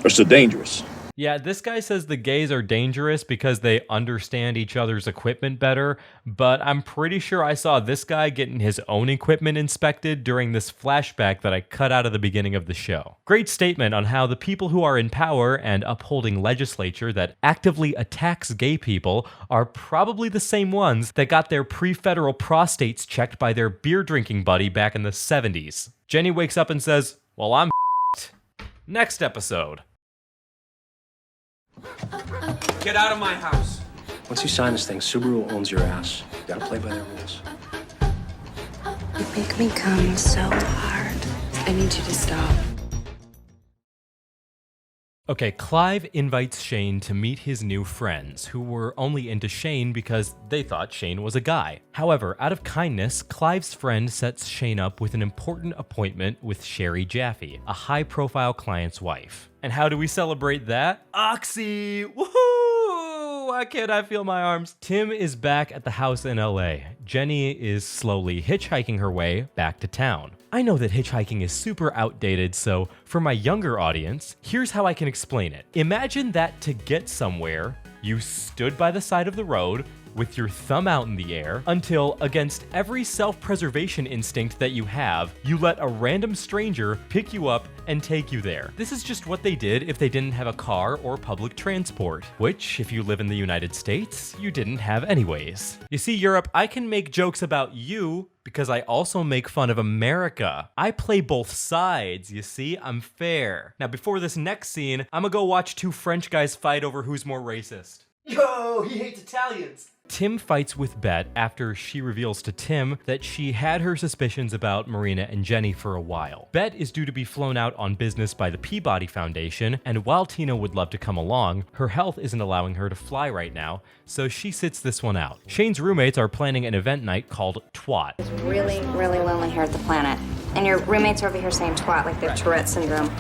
[SPEAKER 21] are so dangerous.
[SPEAKER 1] Yeah, this guy says the gays are dangerous because they understand each other's equipment better, but I'm pretty sure I saw this guy getting his own equipment inspected during this flashback that I cut out of the beginning of the show. Great statement on how the people who are in power and upholding legislature that actively attacks gay people are probably the same ones that got their pre-federal prostates checked by their beer drinking buddy back in the 70s. Jenny wakes up and says, well, I'm f***ed. Next episode.
[SPEAKER 14] Get out of my house.
[SPEAKER 19] Once you sign this thing, Subaru owns your ass. You gotta play by their rules.
[SPEAKER 3] You make me come so hard. I need you to stop.
[SPEAKER 1] Okay, Clive invites Shane to meet his new friends, who were only into Shane because they thought Shane was a guy. However, out of kindness, Clive's friend sets Shane up with an important appointment with Sherry Jaffe, a high-profile client's wife. And how do we celebrate that? Oxy! Woohoo! Why can't I feel my arms? Tim is back at the house in LA. Jenny is slowly hitchhiking her way back to town. I know that hitchhiking is super outdated, so for my younger audience, here's how I can explain it. Imagine that to get somewhere, you stood by the side of the road with your thumb out in the air until, against every self-preservation instinct that you have, you let a random stranger pick you up and take you there. This is just what they did if they didn't have a car or public transport, which, if you live in the United States, you didn't have anyways. You see, Europe, I can make jokes about you because I also make fun of America. I play both sides, you see? I'm fair. Now, before this next scene, I'm gonna go watch two French guys fight over who's more racist.
[SPEAKER 14] Yo, he hates Italians.
[SPEAKER 1] Tim fights with Bet after she reveals to Tim that she had her suspicions about Marina and Jenny for a while. Bet is due to be flown out on business by the Peabody Foundation, and while Tina would love to come along, her health isn't allowing her to fly right now, so she sits this one out. Shane's roommates are planning an event night called Twat.
[SPEAKER 4] It's really, really lonely here at the planet. And your roommates are over here saying twat like they have Tourette syndrome.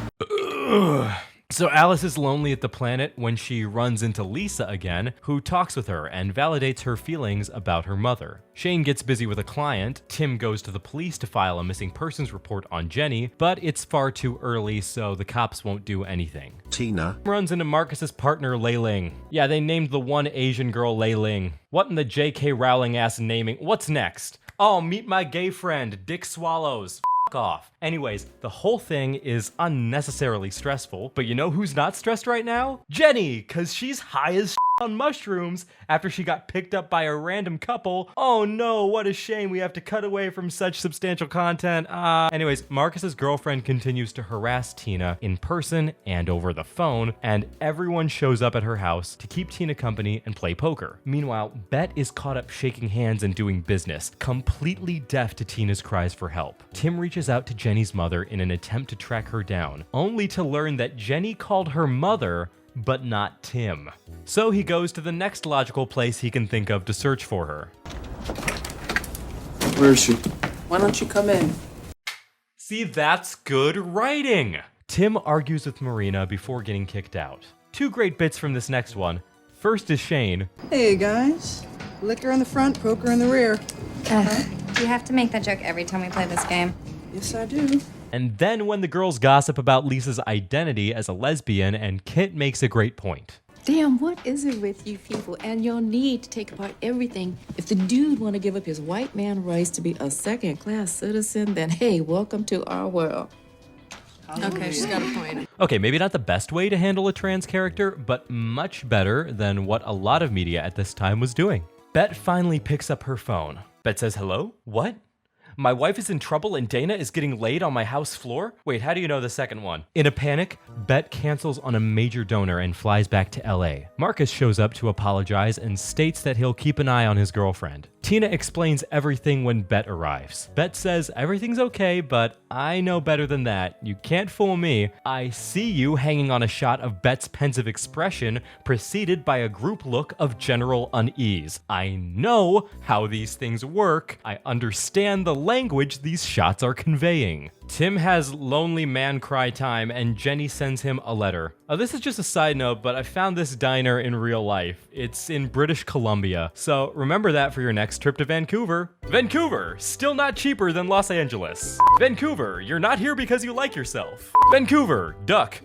[SPEAKER 1] So Alice is lonely at the planet when she runs into Lisa again, who talks with her and validates her feelings about her mother. Shane gets busy with a client, Tim goes to the police to file a missing persons report on Jenny, but it's far too early, so the cops won't do anything.
[SPEAKER 20] Tina
[SPEAKER 1] Runs into Marcus's partner, Lei Ling. Yeah, they named the one Asian girl Lei Ling. What in the J.K. Rowling ass naming? What's next? Oh, meet my gay friend, Dick Swallows. Off. Anyways, the whole thing is unnecessarily stressful, but you know who's not stressed right now? Jenny, cause she's high as on mushrooms after she got picked up by a random couple. Oh no, what a shame we have to cut away from such substantial content. Anyways, Marcus's girlfriend continues to harass Tina in person and over the phone, and everyone shows up at her house to keep Tina company and play poker. Meanwhile, Bet is caught up shaking hands and doing business, completely deaf to Tina's cries for help. Tim reaches out to Jenny's mother in an attempt to track her down, only to learn that Jenny called her mother, but not Tim. So he goes to the next logical place he can think of to search for her.
[SPEAKER 7] Where is she?
[SPEAKER 14] Why don't you come in?
[SPEAKER 1] See, that's good writing! Tim argues with Marina before getting kicked out. Two great bits from this next one. First is Shane.
[SPEAKER 10] Hey guys, liquor in the front, poker in the rear.
[SPEAKER 4] Do you have to make that joke every time we play this game?
[SPEAKER 10] Yes, I do.
[SPEAKER 1] And then when the girls gossip about Lisa's identity as a lesbian, and Kit makes a great point.
[SPEAKER 9] Damn, what is it with you people and your need to take apart everything? If the dude want to give up his white man rights to be a second-class citizen, then hey, welcome to our world.
[SPEAKER 5] Okay, she's got a point.
[SPEAKER 1] Okay, maybe not the best way to handle a trans character, but much better than what a lot of media at this time was doing. Bet finally picks up her phone. Bet says, hello? What? My wife is in trouble and Dana is getting laid on my house floor? Wait, how do you know the second one? In a panic, Bet cancels on a major donor and flies back to LA. Marcus shows up to apologize and states that he'll keep an eye on his girlfriend. Tina explains everything when Bet arrives. Bet says everything's okay, but I know better than that. You can't fool me. I see you hanging on a shot of Bet's pensive expression, preceded by a group look of general unease. I know how these things work. I understand the language these shots are conveying. Tim has lonely man cry time and Jenny sends him a letter. This is just a side note, but I found this diner in real life. It's in British Columbia, so remember that for your next trip to Vancouver. Vancouver, still not cheaper than Los Angeles. Vancouver, you're not here because you like yourself. Vancouver, duck.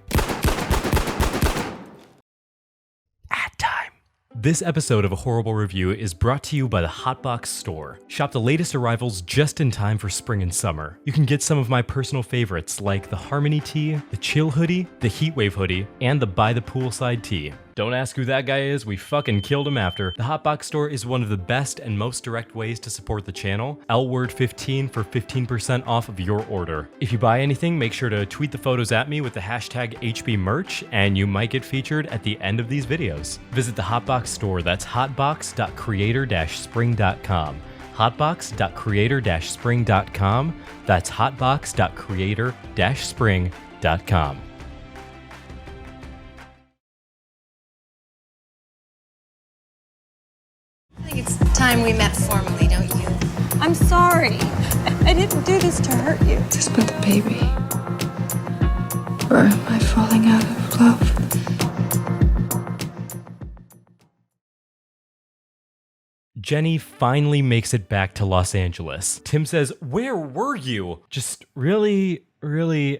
[SPEAKER 1] This episode of A Horrible Review is brought to you by the Hotbox Store. Shop the latest arrivals just in time for spring and summer. You can get some of my personal favorites like the Harmony Tee, the Chill Hoodie, the Heatwave Hoodie, and the By the Poolside Tee. Don't ask who that guy is, we fucking killed him after. The Hotbox Store is one of the best and most direct ways to support the channel. LWord15 for 15% off of your order. If you buy anything, make sure to tweet the photos at me with the hashtag HBMerch, and you might get featured at the end of these videos. Visit the Hotbox Store, that's hotbox.creator-spring.com. hotbox.creator-spring.com. That's hotbox.creator-spring.com.
[SPEAKER 18] I think it's time we met formally, don't you?
[SPEAKER 20] I'm sorry. I didn't do this to hurt you.
[SPEAKER 5] Is this about the baby? Or am I falling out of love?
[SPEAKER 1] Jenny finally makes it back to Los Angeles. Tim says, "Where were you?" Just really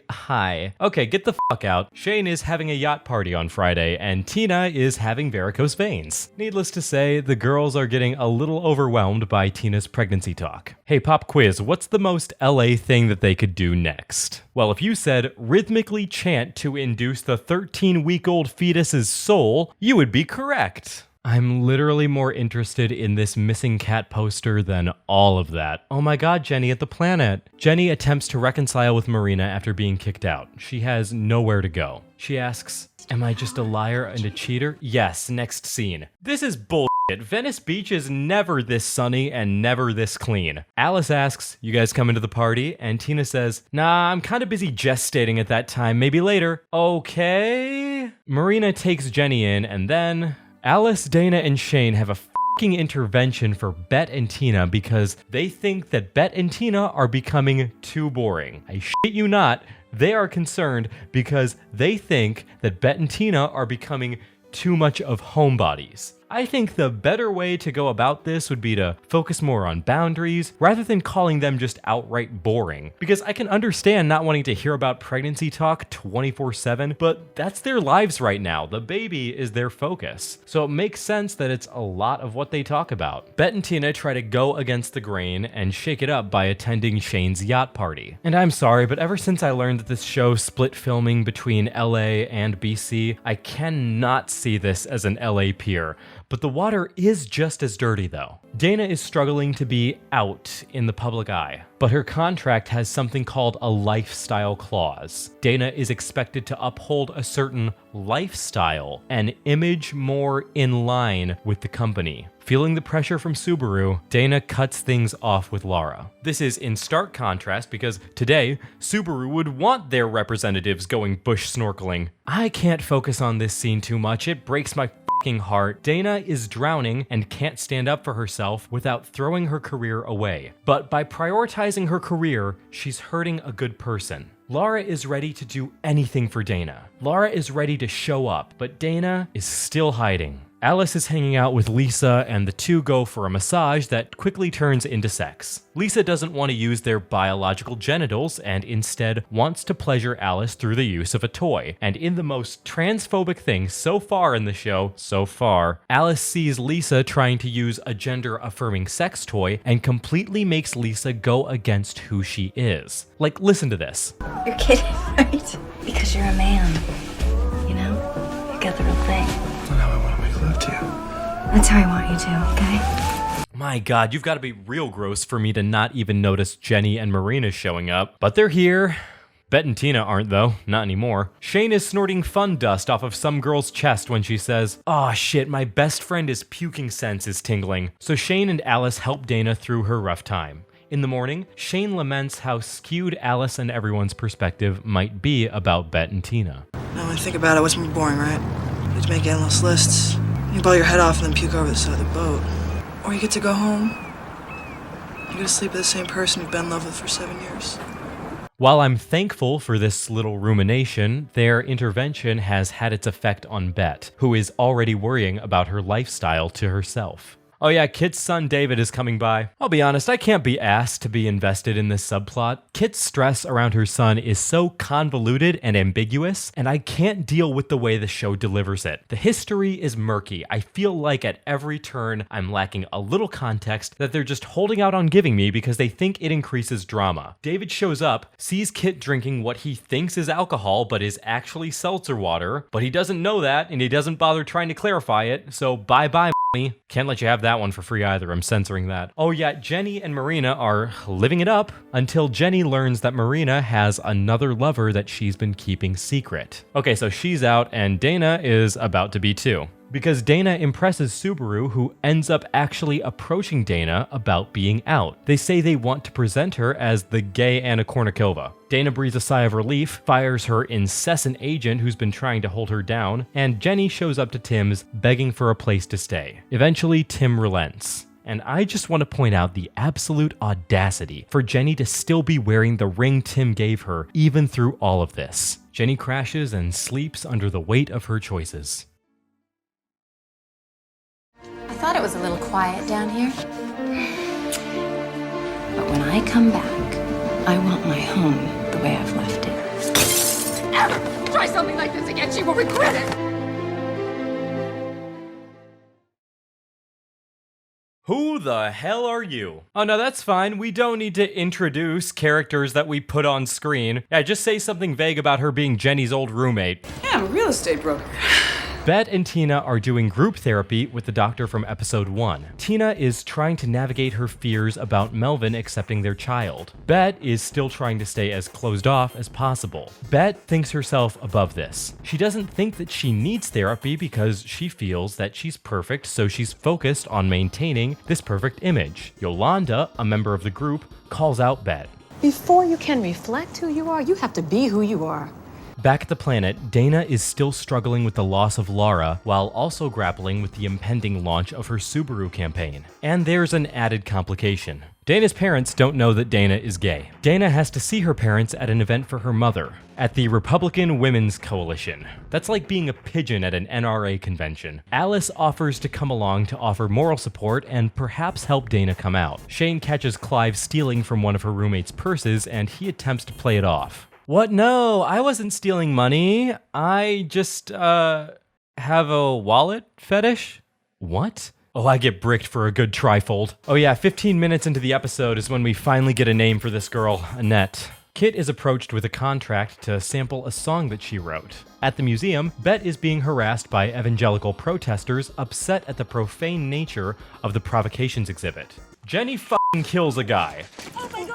[SPEAKER 1] high. Okay, get the fuck out. Shane is having a yacht party on Friday, and Tina is having varicose veins. Needless to say, the girls are getting a little overwhelmed by Tina's pregnancy talk. Hey, pop quiz, what's the most LA thing that they could do next? Well, if you said rhythmically chant to induce the 13-week-old fetus's soul, you would be correct. I'm literally more interested in this missing cat poster than all of that. Oh my god, Jenny at the planet. Jenny attempts to reconcile with Marina after being kicked out. She has nowhere to go. She asks, "Am I just a liar and a cheater?" Yes, next scene. This is bullshit. Venice Beach is never this sunny and never this clean. Alice asks, "You guys coming to the party?" And Tina says, "Nah, I'm kind of busy gestating at that time, maybe later." Okay. Marina takes Jenny in, and then Alice, Dana, and Shane have a fucking intervention for Bet and Tina because they think that Bet and Tina are becoming too boring. I shit you not, they are concerned because they think that Bet and Tina are becoming too much of homebodies. I think the better way to go about this would be to focus more on boundaries rather than calling them just outright boring. Because I can understand not wanting to hear about pregnancy talk 24/7, but that's their lives right now. The baby is their focus. So it makes sense that it's a lot of what they talk about. Bet and Tina try to go against the grain and shake it up by attending Shane's yacht party. And I'm sorry, but ever since I learned that this show split filming between LA and BC, I cannot see this as an LA pier. But the water is just as dirty though. Dana is struggling to be out in the public eye, but her contract has something called a lifestyle clause. Dana is expected to uphold a certain lifestyle, an image more in line with the company. Feeling the pressure from Subaru, Dana cuts things off with Laura. This is in stark contrast because today, Subaru would want their representatives going bush snorkeling. I can't focus on this scene too much, it breaks my heart. Dana is drowning and can't stand up for herself without throwing her career away. But by prioritizing her career, she's hurting a good person. Laura is ready to do anything for Dana. Laura is ready to show up, but Dana is still hiding. Alice is hanging out with Lisa, and the two go for a massage that quickly turns into sex. Lisa doesn't want to use their biological genitals and instead wants to pleasure Alice through the use of a toy. And in the most transphobic thing so far in the show, Alice sees Lisa trying to use a gender-affirming sex toy and completely makes Lisa go against who she is. Like, listen to this.
[SPEAKER 4] You're kidding, right? Because you're a man. You know? You got the real thing. That's how I want you to, okay?
[SPEAKER 1] My god, you've got to be real gross for me to not even notice Jenny and Marina showing up. But they're here. Bet and Tina aren't though, not anymore. Shane is snorting fun dust off of some girl's chest when she says, "Aw shit, my best friend is puking sense is tingling." So Shane and Alice help Dana through her rough time. In the morning, Shane laments how skewed Alice and everyone's perspective might be about Bet and Tina.
[SPEAKER 10] Now when I think about it, what's more boring, right? You get to make endless lists. You blow your head off and then puke over the side of the boat. Or you get to go home. You get to sleep with the same person you've been in love with for 7 years.
[SPEAKER 1] While I'm thankful for this little rumination, their intervention has had its effect on Bet, who is already worrying about her lifestyle to herself. Oh yeah, Kit's son David is coming by. I'll be honest, I can't be asked to be invested in this subplot. Kit's stress around her son is so convoluted and ambiguous, and I can't deal with the way the show delivers it. The history is murky. I feel like at every turn, I'm lacking a little context that they're just holding out on giving me because they think it increases drama. David shows up, sees Kit drinking what he thinks is alcohol, but is actually seltzer water, but he doesn't know that, and he doesn't bother trying to clarify it, so bye-bye, mommy. Can't let you have that one for free either, I'm censoring that. Oh yeah, Jenny and Marina are living it up until Jenny learns that Marina has another lover that she's been keeping secret. Okay, so she's out and Dana is about to be too. Because Dana impresses Subaru, who ends up actually approaching Dana about being out. They say they want to present her as the gay Anna Kournikova. Dana breathes a sigh of relief, fires her incessant agent who's been trying to hold her down, and Jenny shows up to Tim's, begging for a place to stay. Eventually, Tim relents. And I just want to point out the absolute audacity for Jenny to still be wearing the ring Tim gave her, even through all of this. Jenny crashes and sleeps under the weight of her choices.
[SPEAKER 3] I thought it was a little quiet down here. But when I come back, I want my home the way I've left it.
[SPEAKER 2] Ever try something like this again, she will regret it.
[SPEAKER 1] Who the hell are you? Oh no, that's fine. We don't need to introduce characters that we put on screen. Yeah, just say something vague about her being Jenny's old roommate.
[SPEAKER 10] Yeah, I'm a real estate broker.
[SPEAKER 1] Bet and Tina are doing group therapy with the doctor from episode 1. Tina is trying to navigate her fears about Melvin accepting their child. Bet is still trying to stay as closed off as possible. Bet thinks herself above this. She doesn't think that she needs therapy because she feels that she's perfect, so she's focused on maintaining this perfect image. Yolanda, a member of the group, calls out Bet.
[SPEAKER 21] Before you can reflect who you are, you have to be who you are.
[SPEAKER 1] Back at the planet, Dana is still struggling with the loss of Lara while also grappling with the impending launch of her Subaru campaign. And there's an added complication. Dana's parents don't know that Dana is gay. Dana has to see her parents at an event for her mother, at the Republican Women's Coalition. That's like being a pigeon at an NRA convention. Alice offers to come along to offer moral support and perhaps help Dana come out. Shane catches Clive stealing from one of her roommate's purses and he attempts to play it off. What? No, I wasn't stealing money. I just, have a wallet fetish? What? Oh, I get bricked for a good trifold. Oh yeah, 15 minutes into the episode is when we finally get a name for this girl, Annette. Kit is approached with a contract to sample a song that she wrote. At the museum, Bet is being harassed by evangelical protesters upset at the profane nature of the provocations exhibit. Jenny f***ing kills a guy.
[SPEAKER 2] Oh my god!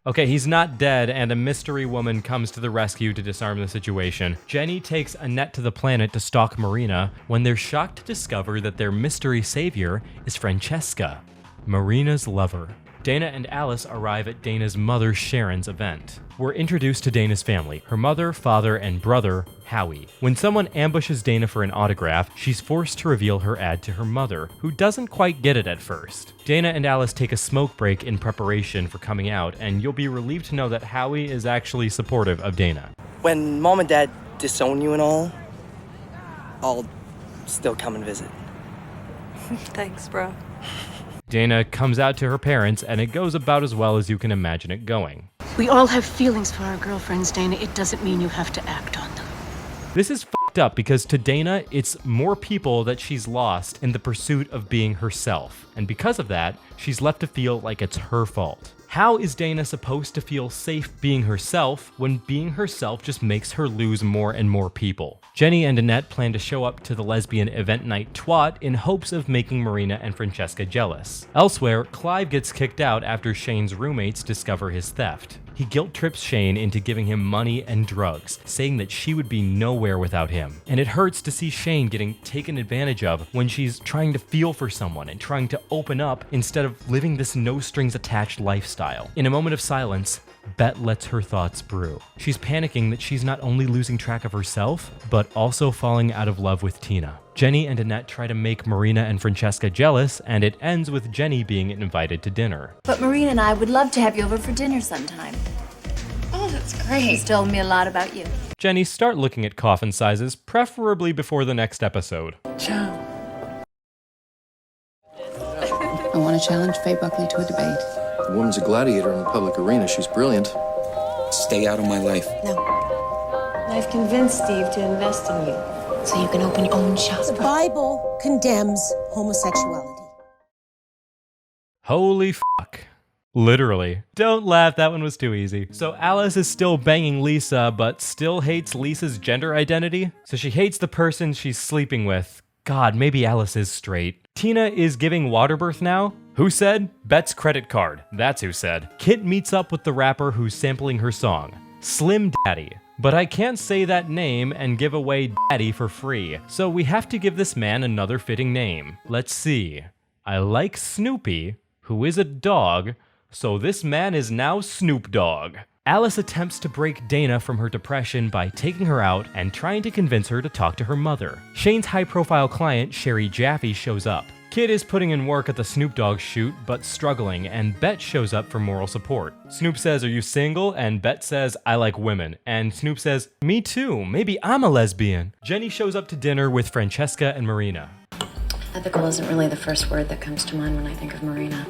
[SPEAKER 1] Okay, he's not dead, and a mystery woman comes to the rescue to disarm the situation. Jenny takes Annette to the planet to stalk Marina when they're shocked to discover that their mystery savior is Francesca, Marina's lover. Dana and Alice arrive at Dana's mother Sharon's event. We're introduced to Dana's family, her mother, father, and brother, Howie. When someone ambushes Dana for an autograph, she's forced to reveal her ad to her mother, who doesn't quite get it at first. Dana and Alice take a smoke break in preparation for coming out, and you'll be relieved to know that Howie is actually supportive of Dana.
[SPEAKER 22] When mom and dad disown you and all, I'll still come and visit.
[SPEAKER 21] Thanks, bro.
[SPEAKER 1] Dana comes out to her parents, and it goes about as well as you can imagine it going.
[SPEAKER 21] We all have feelings for our girlfriends, Dana. It doesn't mean you have to act on them.
[SPEAKER 1] This is f***ed up because to Dana, it's more people that she's lost in the pursuit of being herself. And because of that, she's left to feel like it's her fault. How is Dana supposed to feel safe being herself when being herself just makes her lose more and more people? Jenny and Annette plan to show up to the lesbian event night twat in hopes of making Marina and Francesca jealous. Elsewhere, Clive gets kicked out after Shane's roommates discover his theft. He guilt trips Shane into giving him money and drugs, saying that she would be nowhere without him. And it hurts to see Shane getting taken advantage of when she's trying to feel for someone and trying to open up instead of living this no-strings-attached lifestyle. In a moment of silence, Bet lets her thoughts brew. She's panicking that she's not only losing track of herself, but also falling out of love with Tina. Jenny and Annette try to make Marina and Francesca jealous, and it ends with Jenny being invited to dinner.
[SPEAKER 4] But Marina and I would love to have you over for dinner sometime.
[SPEAKER 5] Oh, that's great.
[SPEAKER 4] She's told me a lot about you.
[SPEAKER 1] Jenny, start looking at coffin sizes, preferably before the next episode.
[SPEAKER 9] Ciao. I want to challenge Faye Buckley to a debate.
[SPEAKER 16] The woman's a gladiator in the public arena. She's brilliant.
[SPEAKER 19] Stay out of my life.
[SPEAKER 3] I've convinced Steve to invest in you, so you can open your own shop.
[SPEAKER 18] The Bible condemns homosexuality.
[SPEAKER 1] Holy fuck. Literally. Don't laugh, that one was too easy. So Alice is still banging Lisa, but still hates Lisa's gender identity? So she hates the person she's sleeping with. God, maybe Alice is straight. Tina is giving water birth now? Who said? Bet's credit card. That's who said. Kit meets up with the rapper who's sampling her song. Slim Daddy. But I can't say that name and give away Daddy for free, so we have to give this man another fitting name. Let's see. I like Snoopy, who is a dog, so this man is now Snoop Dogg. Alice attempts to break Dana from her depression by taking her out and trying to convince her to talk to her mother. Shane's high-profile client, Sherry Jaffe, shows up. Kid is putting in work at the Snoop Dogg shoot, but struggling, and Bet shows up for moral support. Snoop says, "Are you single?" And Bet says, "I like women." And Snoop says, "Me too, maybe I'm a lesbian." Jenny shows up to dinner with Francesca and Marina.
[SPEAKER 3] Ethical isn't really the first word that comes to mind when I think of Marina.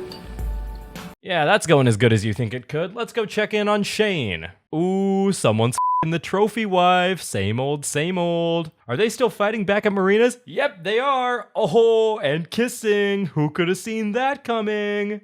[SPEAKER 1] Yeah, that's going as good as you think it could. Let's go check in on Shane. Ooh, someone's f***ing the trophy wife. Same old, same old. Are they still fighting back at Marina's? Yep, they are. Oh, and kissing. Who could have seen that coming?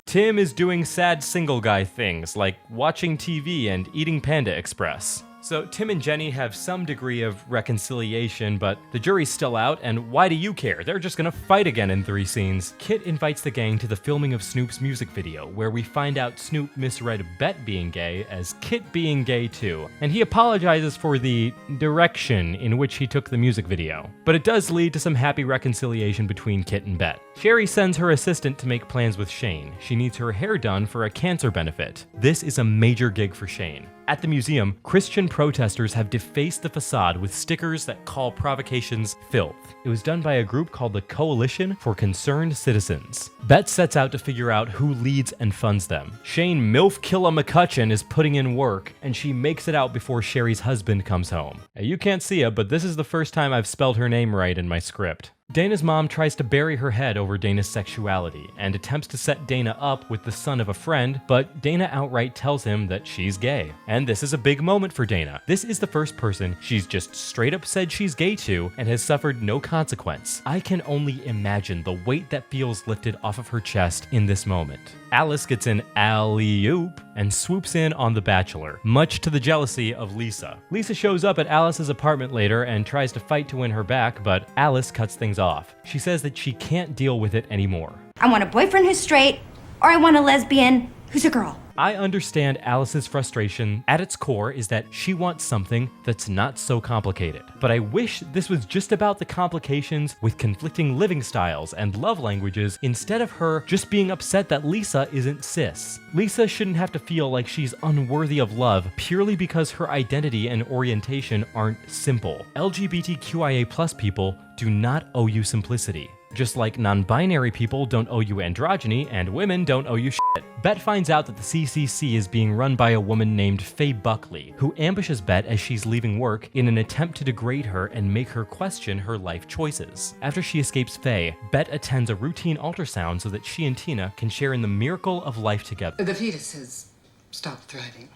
[SPEAKER 1] Tim is doing sad single guy things, like watching TV and eating Panda Express. So Tim and Jenny have some degree of reconciliation, but the jury's still out, and why do you care? They're just gonna fight again in 3 scenes. Kit invites the gang to the filming of Snoop's music video, where we find out Snoop misread Bet being gay as Kit being gay too, and he apologizes for the direction in which he took the music video. But it does lead to some happy reconciliation between Kit and Bet. Sherry sends her assistant to make plans with Shane. She needs her hair done for a cancer benefit. This is a major gig for Shane. At the museum, Christian protesters have defaced the facade with stickers that call provocations filth. It was done by a group called the Coalition for Concerned Citizens. Bet sets out to figure out who leads and funds them. Shane MILF Killa McCutcheon is putting in work, and she makes it out before Sherry's husband comes home. Now, you can't see it, but this is the first time I've spelled her name right in my script. Dana's mom tries to bury her head over Dana's sexuality and attempts to set Dana up with the son of a friend, but Dana outright tells him that she's gay. And this is a big moment for Dana. This is the first person she's just straight up said she's gay to and has suffered no consequence. I can only imagine the weight that feels lifted off of her chest in this moment. Alice gets an alley-oop and swoops in on The Bachelor, much to the jealousy of Lisa. Lisa shows up at Alice's apartment later and tries to fight to win her back, but Alice cuts things off. She says that she can't deal with it anymore.
[SPEAKER 18] I want a boyfriend who's straight, or I want a lesbian who's a girl.
[SPEAKER 1] I understand Alice's frustration. At its core is that she wants something that's not so complicated. But I wish this was just about the complications with conflicting living styles and love languages instead of her just being upset that Lisa isn't cis. Lisa shouldn't have to feel like she's unworthy of love purely because her identity and orientation aren't simple. LGBTQIA+ people do not owe you simplicity. Just like non-binary people don't owe you androgyny, and women don't owe you shit. Bet finds out that the CCC is being run by a woman named Faye Buckley, who ambushes Bet as she's leaving work in an attempt to degrade her and make her question her life choices. After she escapes Faye, Bet attends a routine ultrasound so that she and Tina can share in the miracle of life together.
[SPEAKER 8] The fetus has stopped thriving.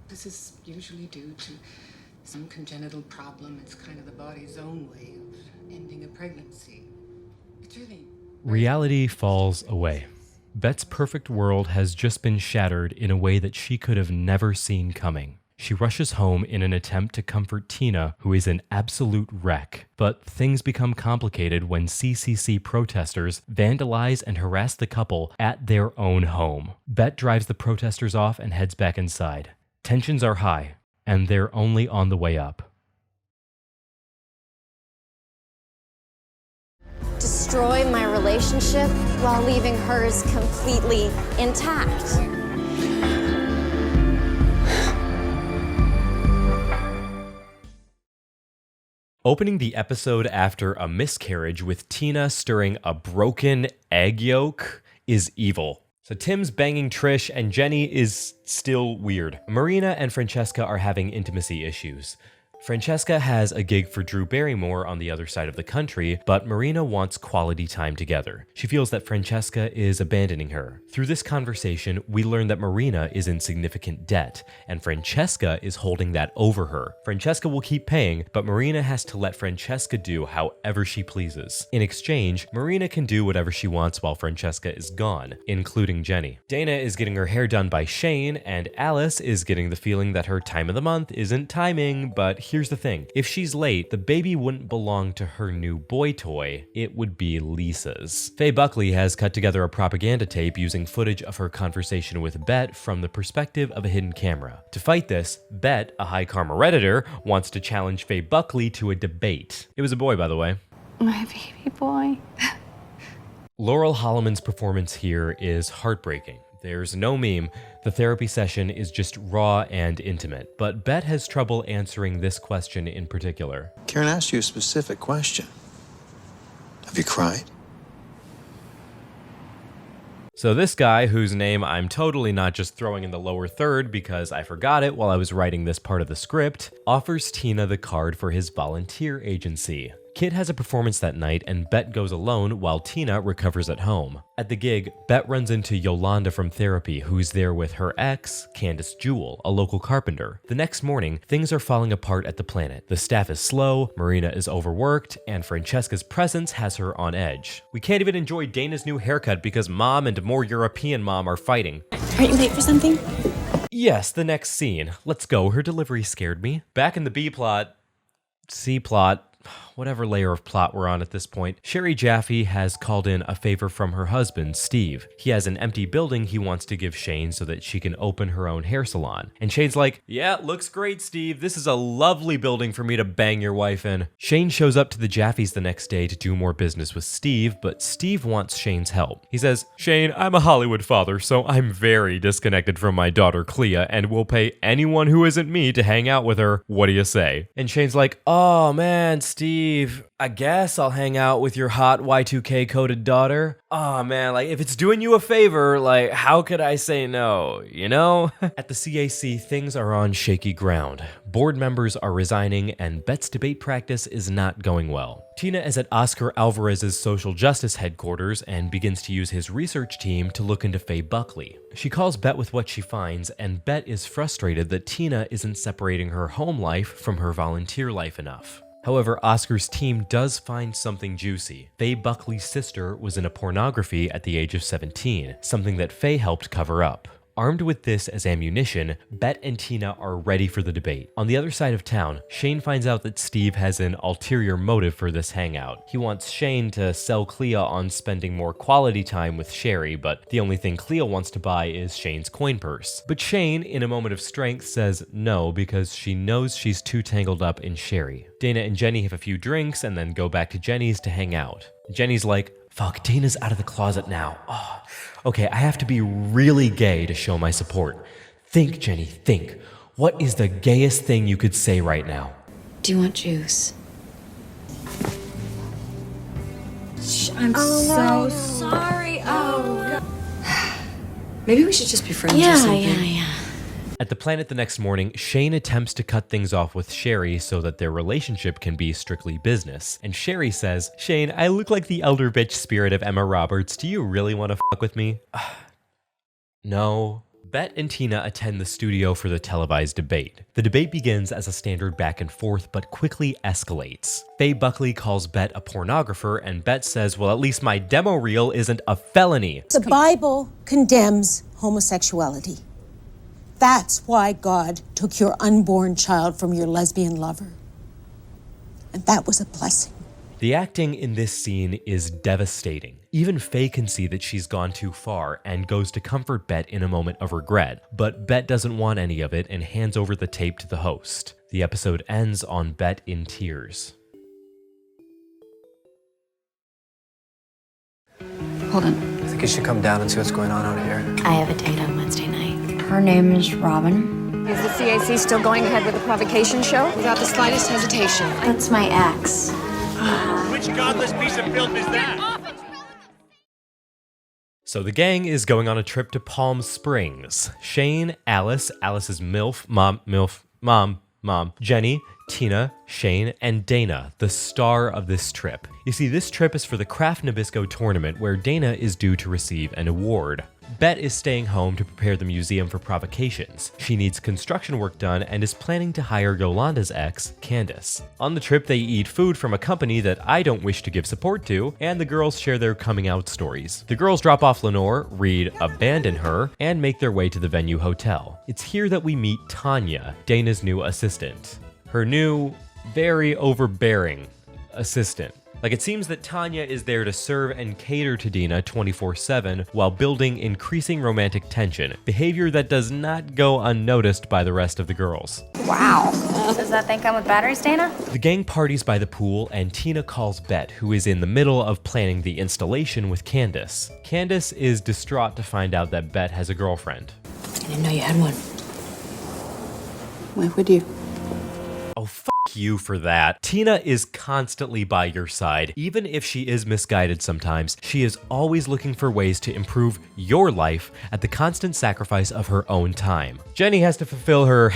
[SPEAKER 8] This is usually due to some congenital problem. It's kind of the body's own way of ending a pregnancy. It's really...
[SPEAKER 1] Reality falls away. Bet's perfect world has just been shattered in a way that she could have never seen coming. She rushes home in an attempt to comfort Tina, who is an absolute wreck. But things become complicated when CCC protesters vandalize and harass the couple at their own home. Bet drives the protesters off and heads back inside. Tensions are high, and they're only on the way up.
[SPEAKER 18] Destroy my relationship while leaving hers completely intact.
[SPEAKER 1] Opening the episode after a miscarriage with Tina stirring a broken egg yolk is evil. So Tim's banging Trish and Jenny is still weird. Marina and Francesca are having intimacy issues. Francesca has a gig for Drew Barrymore on the other side of the country, but Marina wants quality time together. She feels that Francesca is abandoning her. Through this conversation, we learn that Marina is in significant debt, and Francesca is holding that over her. Francesca will keep paying, but Marina has to let Francesca do however she pleases. In exchange, Marina can do whatever she wants while Francesca is gone, including Jenny. Dana is getting her hair done by Shane, and Alice is getting the feeling that her time of the month isn't timing, but here's the thing. If she's late, the baby wouldn't belong to her new boy toy. It would be Lisa's. Faye Buckley has cut together a propaganda tape using footage of her conversation with Bet from the perspective of a hidden camera. To fight this, Bet, a high karma Redditor, wants to challenge Faye Buckley to a debate. It was a boy, by the way.
[SPEAKER 5] My baby boy.
[SPEAKER 1] Laurel Holloman's performance here is heartbreaking. There's no meme. The therapy session is just raw and intimate. But Bet has trouble answering this question in particular.
[SPEAKER 11] Karen asked you a specific question. Have you cried?
[SPEAKER 1] So this guy, whose name I'm totally not just throwing in the lower third because I forgot it while I was writing this part of the script, offers Tina the card for his volunteer agency. Kit has a performance that night and Bet goes alone while Tina recovers at home. At the gig, Bet runs into Yolanda from therapy, who's there with her ex, Candace Jewell, a local carpenter. The next morning, things are falling apart at the Planet. The staff is slow, Marina is overworked, and Francesca's presence has her on edge. We can't even enjoy Dana's new haircut because Mom and more European Mom are fighting.
[SPEAKER 21] Aren't you late for something?
[SPEAKER 1] Yes, the next scene. Let's go, her delivery scared me. Back in the B-plot, C-plot, whatever layer of plot we're on at this point, Sherry Jaffe has called in a favor from her husband, Steve. He has an empty building he wants to give Shane so that she can open her own hair salon. And Shane's like, yeah, looks great, Steve. This is a lovely building for me to bang your wife in. Shane shows up to the Jaffes the next day to do more business with Steve, but Steve wants Shane's help. He says, Shane, I'm a Hollywood father, so I'm very disconnected from my daughter, Clea, and will pay anyone who isn't me to hang out with her. What do you say? And Shane's like, oh man, Steve, I guess I'll hang out with your hot Y2K coded daughter. Oh man, like if it's doing you a favor, like how could I say no, you know? At the CAC, things are on shaky ground. Board members are resigning and Bet's debate practice is not going well. Tina is at Oscar Alvarez's social justice headquarters and begins to use his research team to look into Faye Buckley. She calls Bet with what she finds, and Bet is frustrated that Tina isn't separating her home life from her volunteer life enough. However, Oscar's team does find something juicy. Faye Buckley's sister was in a pornography at the age of 17, something that Faye helped cover up. Armed with this as ammunition, Bet and Tina are ready for the debate. On the other side of town, Shane finds out that Steve has an ulterior motive for this hangout. He wants Shane to sell Clea on spending more quality time with Sherry, but the only thing Clea wants to buy is Shane's coin purse. But Shane, in a moment of strength, says no because she knows she's too tangled up in Sherry. Dana and Jenny have a few drinks and then go back to Jenny's to hang out. Jenny's like, fuck, Dana's out of the closet now. Oh, okay, I have to be really gay to show my support. Think, Jenny, think. What is the gayest thing you could say right now?
[SPEAKER 3] Do you want juice?
[SPEAKER 4] I'm so sorry. Oh, God. Maybe we should just be friends or something.
[SPEAKER 3] Yeah.
[SPEAKER 1] At the Planet the next morning, Shane attempts to cut things off with Sherry so that their relationship can be strictly business. And Sherry says, Shane, I look like the elder bitch spirit of Emma Roberts. Do you really want to fuck with me? No. Bet and Tina attend the studio for the televised debate. The debate begins as a standard back and forth, but quickly escalates. Faye Buckley calls Bet a pornographer, and Bet says, well, at least my demo reel isn't a felony.
[SPEAKER 21] The Bible condemns homosexuality. That's why God took your unborn child from your lesbian lover. And that was a blessing.
[SPEAKER 1] The acting in this scene is devastating. Even Faye can see that she's gone too far and goes to comfort Bet in a moment of regret, but Bet doesn't want any of it and hands over the tape to the host. The episode ends on Bet in tears.
[SPEAKER 5] Hold on.
[SPEAKER 22] I think you should come down and see what's going on out here.
[SPEAKER 3] I have a date on Wednesday night.
[SPEAKER 4] Her name is Robin.
[SPEAKER 18] Is the CAC still going ahead with the provocation show?
[SPEAKER 8] Without the slightest hesitation.
[SPEAKER 3] That's my ex.
[SPEAKER 12] Which godless piece of filth is that?
[SPEAKER 1] So the gang is going on a trip to Palm Springs. Shane, Alice's MILF, mom, Jenny, Tina, Shane, and Dana, the star of this trip. You see, this trip is for the Kraft Nabisco tournament where Dana is due to receive an award. Bet is staying home to prepare the museum for provocations. She needs construction work done and is planning to hire Yolanda's ex, Candace. On the trip, they eat food from a company that I don't wish to give support to, and the girls share their coming out stories. The girls drop off Lenore, read Abandon Her, and make their way to the venue hotel. It's here that we meet Tanya, Dana's new assistant. Her new, very overbearing assistant. Like, it seems that Tanya is there to serve and cater to Dina 24/7 while building increasing romantic tension, behavior that does not go unnoticed by the rest of the girls.
[SPEAKER 12] Wow. Does that thing come with batteries, Dana?
[SPEAKER 1] The gang parties by the pool, and Tina calls Bet, who is in the middle of planning the installation with Candace. Candace is distraught to find out that Bet has a girlfriend.
[SPEAKER 4] I didn't know you had one.
[SPEAKER 5] Why would you?
[SPEAKER 1] Oh, f you for that. Tina is constantly by your side. Even if she is misguided sometimes, she is always looking for ways to improve your life at the constant sacrifice of her own time. Jenny has to fulfill her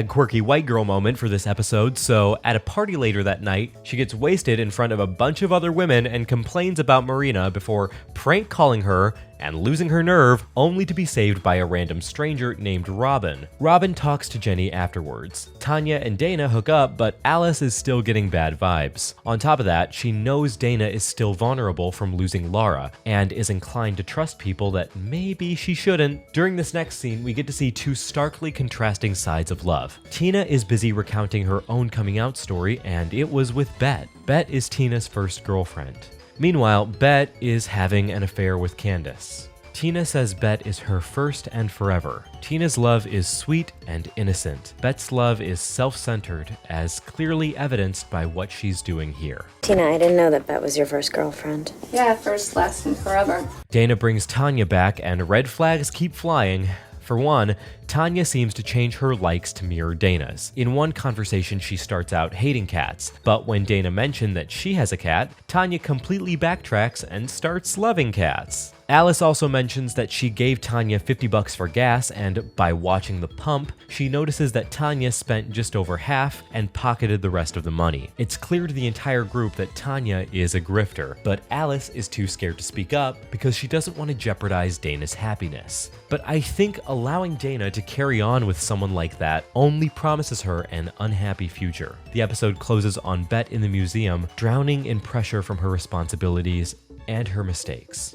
[SPEAKER 1] #quirky white girl moment for this episode, so at a party later that night, she gets wasted in front of a bunch of other women and complains about Marina before prank calling her and losing her nerve, only to be saved by a random stranger named Robin. Robin talks to Jenny afterwards. Tanya and Dana hook up, but Alice is still getting bad vibes. On top of that, she knows Dana is still vulnerable from losing Lara, and is inclined to trust people that maybe she shouldn't. During this next scene, we get to see two starkly contrasting sides of love. Tina is busy recounting her own coming out story, and it was with Bet. Bet is Tina's first girlfriend. Meanwhile, Bet is having an affair with Candace. Tina says Bet is her first and forever. Tina's love is sweet and innocent. Bet's love is self-centered, as clearly evidenced by what she's doing here.
[SPEAKER 3] Tina, I didn't know that Bet was your first girlfriend.
[SPEAKER 6] Yeah, first, last, and forever.
[SPEAKER 1] Dana brings Tanya back, and red flags keep flying. For one, Tanya seems to change her likes to mirror Dana's. In one conversation, she starts out hating cats, but when Dana mentioned that she has a cat, Tanya completely backtracks and starts loving cats. Alice also mentions that she gave Tanya $50 for gas, and by watching the pump, she notices that Tanya spent just over half and pocketed the rest of the money. It's clear to the entire group that Tanya is a grifter, but Alice is too scared to speak up because she doesn't want to jeopardize Dana's happiness. But I think allowing Dana to carry on with someone like that only promises her an unhappy future. The episode closes on Bet in the museum, drowning in pressure from her responsibilities and her mistakes.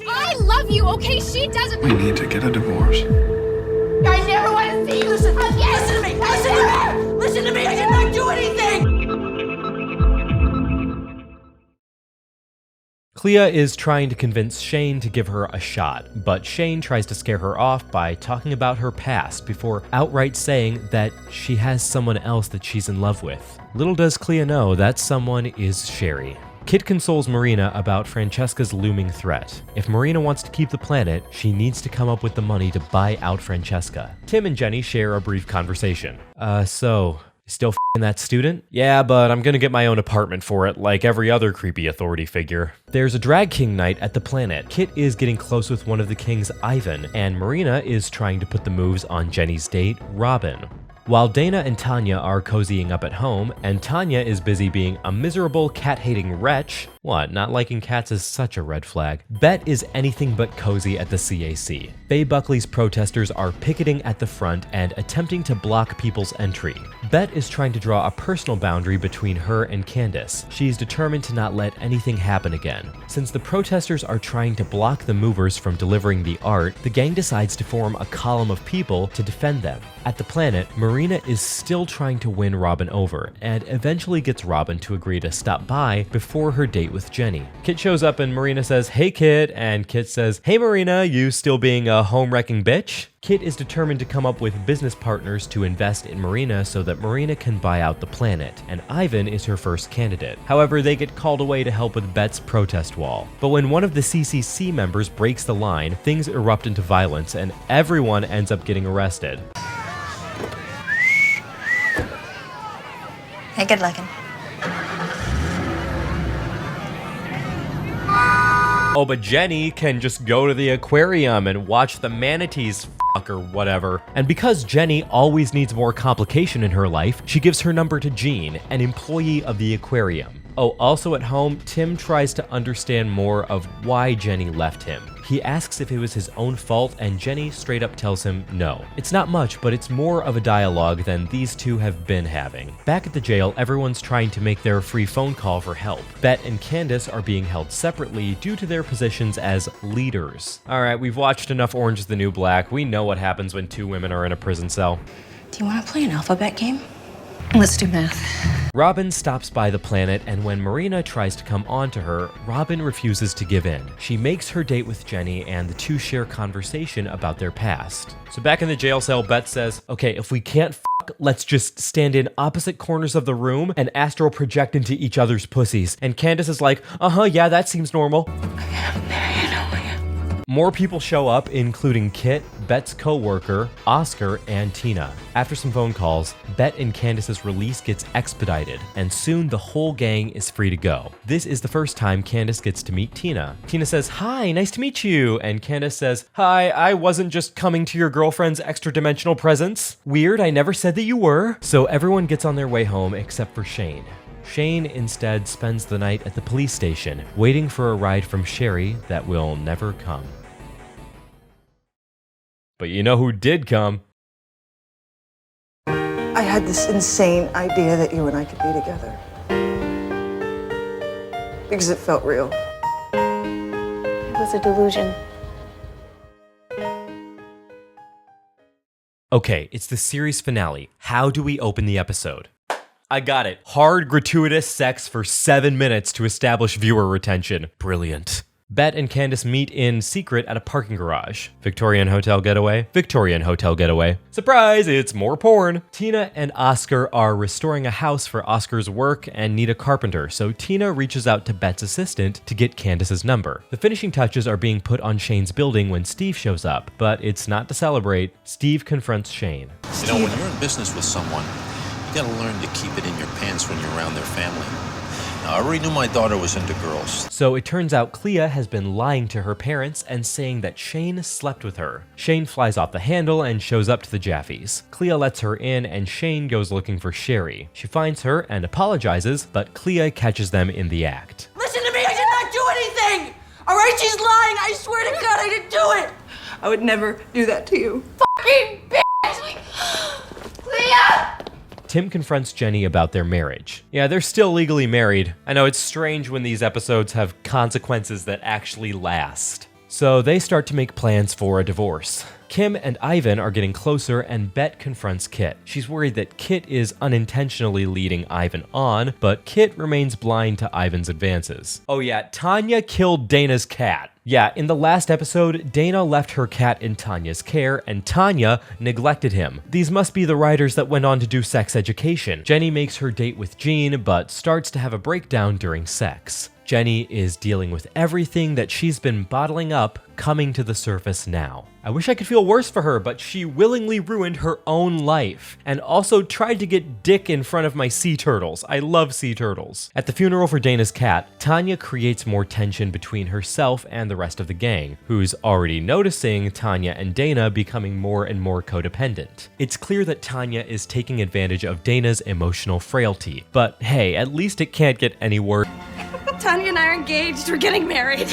[SPEAKER 18] I love you, okay? She doesn't.
[SPEAKER 11] We need to get a divorce.
[SPEAKER 18] I never want to see you. Listen to me. Listen to me. Listen to me. I did not do anything.
[SPEAKER 1] Clea is trying to convince Shane to give her a shot, but Shane tries to scare her off by talking about her past before outright saying that she has someone else that she's in love with. Little does Clea know that someone is Sherry. Kit consoles Marina about Francesca's looming threat. If Marina wants to keep the planet, she needs to come up with the money to buy out Francesca. Tim and Jenny share a brief conversation. So, still f***ing that student? Yeah, but I'm gonna get my own apartment for it, like every other creepy authority figure. There's a drag king night at the planet. Kit is getting close with one of the kings, Ivan, and Marina is trying to put the moves on Jenny's date, Robin. While Dana and Tanya are cozying up at home, and Tanya is busy being a miserable cat-hating wretch, what, not liking cats is such a red flag, Bet is anything but cozy at the CAC. Faye Buckley's protesters are picketing at the front and attempting to block people's entry. Bet is trying to draw a personal boundary between her and Candace. She's determined to not let anything happen again. Since the protesters are trying to block the movers from delivering the art, the gang decides to form a column of people to defend them. At the planet, Marina is still trying to win Robin over, and eventually gets Robin to agree to stop by before her date with Jenny. Kit shows up and Marina says, "Hey Kit," and Kit says, "Hey Marina, you still being a home-wrecking bitch?" Kit is determined to come up with business partners to invest in Marina so that Marina can buy out the planet, and Ivan is her first candidate. However, they get called away to help with Bet's protest wall. But when one of the CCC members breaks the line, things erupt into violence and everyone ends up getting arrested.
[SPEAKER 15] Hey, good looking.
[SPEAKER 1] Oh, but Jenny can just go to the aquarium and watch the manatees fuck or whatever. And because Jenny always needs more complication in her life, she gives her number to Jean, an employee of the aquarium. Oh, also at home, Tim tries to understand more of why Jenny left him. He asks if it was his own fault, and Jenny straight up tells him no. It's not much, but it's more of a dialogue than these two have been having. Back at the jail, everyone's trying to make their free phone call for help. Bet and Candace are being held separately due to their positions as leaders. Alright, we've watched enough Orange is the New Black. We know what happens when two women are in a prison cell.
[SPEAKER 4] Do you want to play an alphabet game? Let's do math.
[SPEAKER 1] Robin stops by the planet, and when Marina tries to come on to her, Robin refuses to give in. She makes her date with Jenny, and the two share conversation about their past. So back in the jail cell, Bet says, okay, if we can't fuck, let's just stand in opposite corners of the room and astral project into each other's pussies. And Candace is like, yeah, that seems normal. More people show up, including Kit, Bet's co-worker, Oscar, and Tina. After some phone calls, Bet and Candace's release gets expedited, and soon the whole gang is free to go. This is the first time Candace gets to meet Tina. Tina says, hi, nice to meet you, and Candace says, hi, I wasn't just coming to your girlfriend's extra-dimensional presence. Weird, I never said that you were. So everyone gets on their way home except for Shane. Shane instead spends the night at the police station, waiting for a ride from Sherry that will never come. But you know who did come?
[SPEAKER 10] I had this insane idea that you and I could be together. Because it felt real.
[SPEAKER 3] It was a delusion.
[SPEAKER 1] Okay, it's the series finale. How do we open the episode? I got it. Hard, gratuitous sex for 7 minutes to establish viewer retention. Brilliant. Bet and Candace meet in secret at a parking garage. Victorian hotel getaway. Victorian hotel getaway. Surprise, it's more porn. Tina and Oscar are restoring a house for Oscar's work and need a carpenter, so Tina reaches out to Bet's assistant to get Candace's number. The finishing touches are being put on Shane's building when Steve shows up, but it's not to celebrate. Steve confronts Shane.
[SPEAKER 11] You know, when you're in business with someone, you gotta learn to keep it in your pants when you're around their family. Now, I already knew my daughter was into girls.
[SPEAKER 1] So it turns out Clea has been lying to her parents and saying that Shane slept with her. Shane flies off the handle and shows up to the Jaffies. Clea lets her in and Shane goes looking for Sherry. She finds her and apologizes, but Clea catches them in the act.
[SPEAKER 18] Listen to me, I did not do anything! Alright, she's lying, I swear to God I didn't do it!
[SPEAKER 10] I would never do that to you.
[SPEAKER 18] Fucking bitch! Clea!
[SPEAKER 1] Tim confronts Jenny about their marriage. Yeah, they're still legally married. I know it's strange when these episodes have consequences that actually last. So they start to make plans for a divorce. Kim and Ivan are getting closer and Bet confronts Kit. She's worried that Kit is unintentionally leading Ivan on, but Kit remains blind to Ivan's advances. Oh yeah, Tanya killed Dana's cat. Yeah, in the last episode, Dana left her cat in Tanya's care, and Tanya neglected him. These must be the writers that went on to do Sex Education. Jenny makes her date with Jean, but starts to have a breakdown during sex. Jenny is dealing with everything that she's been bottling up coming to the surface now. I wish I could feel worse for her, but she willingly ruined her own life and also tried to get dick in front of my sea turtles. I love sea turtles. At the funeral for Dana's cat, Tanya creates more tension between herself and the rest of the gang, who's already noticing Tanya and Dana becoming more and more codependent. It's clear that Tanya is taking advantage of Dana's emotional frailty, but hey, at least it can't get any worse.
[SPEAKER 18] Tanya and I are engaged, we're getting married.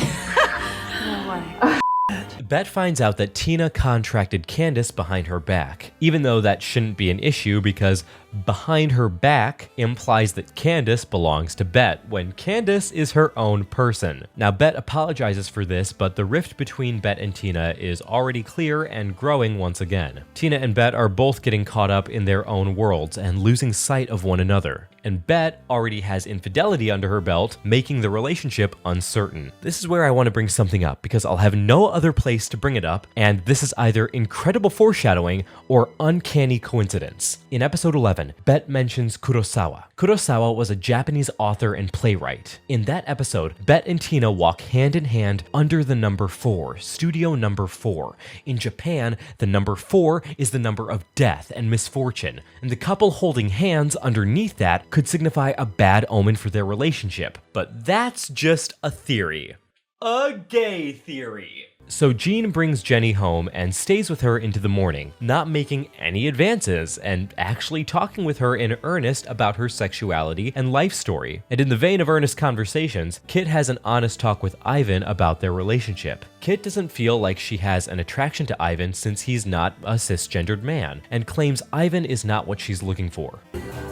[SPEAKER 1] Bet finds out that Tina contracted Candace behind her back, even though that shouldn't be an issue because behind her back implies that Candace belongs to Bet when Candace is her own person. Now Bet apologizes for this, but the rift between Bet and Tina is already clear and growing once again. Tina and Bet are both getting caught up in their own worlds and losing sight of one another. And Bet already has infidelity under her belt, making the relationship uncertain. This is where I want to bring something up because I'll have no other place to bring it up, and this is either incredible foreshadowing or uncanny coincidence. In episode 11, Bet mentions Kurosawa. Kurosawa was a Japanese author and playwright. In that episode, Bet and Tina walk hand in hand under the number 4, studio number 4. In Japan, the number 4 is the number of death and misfortune, and the couple holding hands underneath that could signify a bad omen for their relationship. But that's just a theory. A gay theory. So Jean brings Jenny home and stays with her into the morning, not making any advances and actually talking with her in earnest about her sexuality and life story. And in the vein of earnest conversations, Kit has an honest talk with Ivan about their relationship. Kit doesn't feel like she has an attraction to Ivan since he's not a cisgendered man, and claims Ivan is not what she's looking for.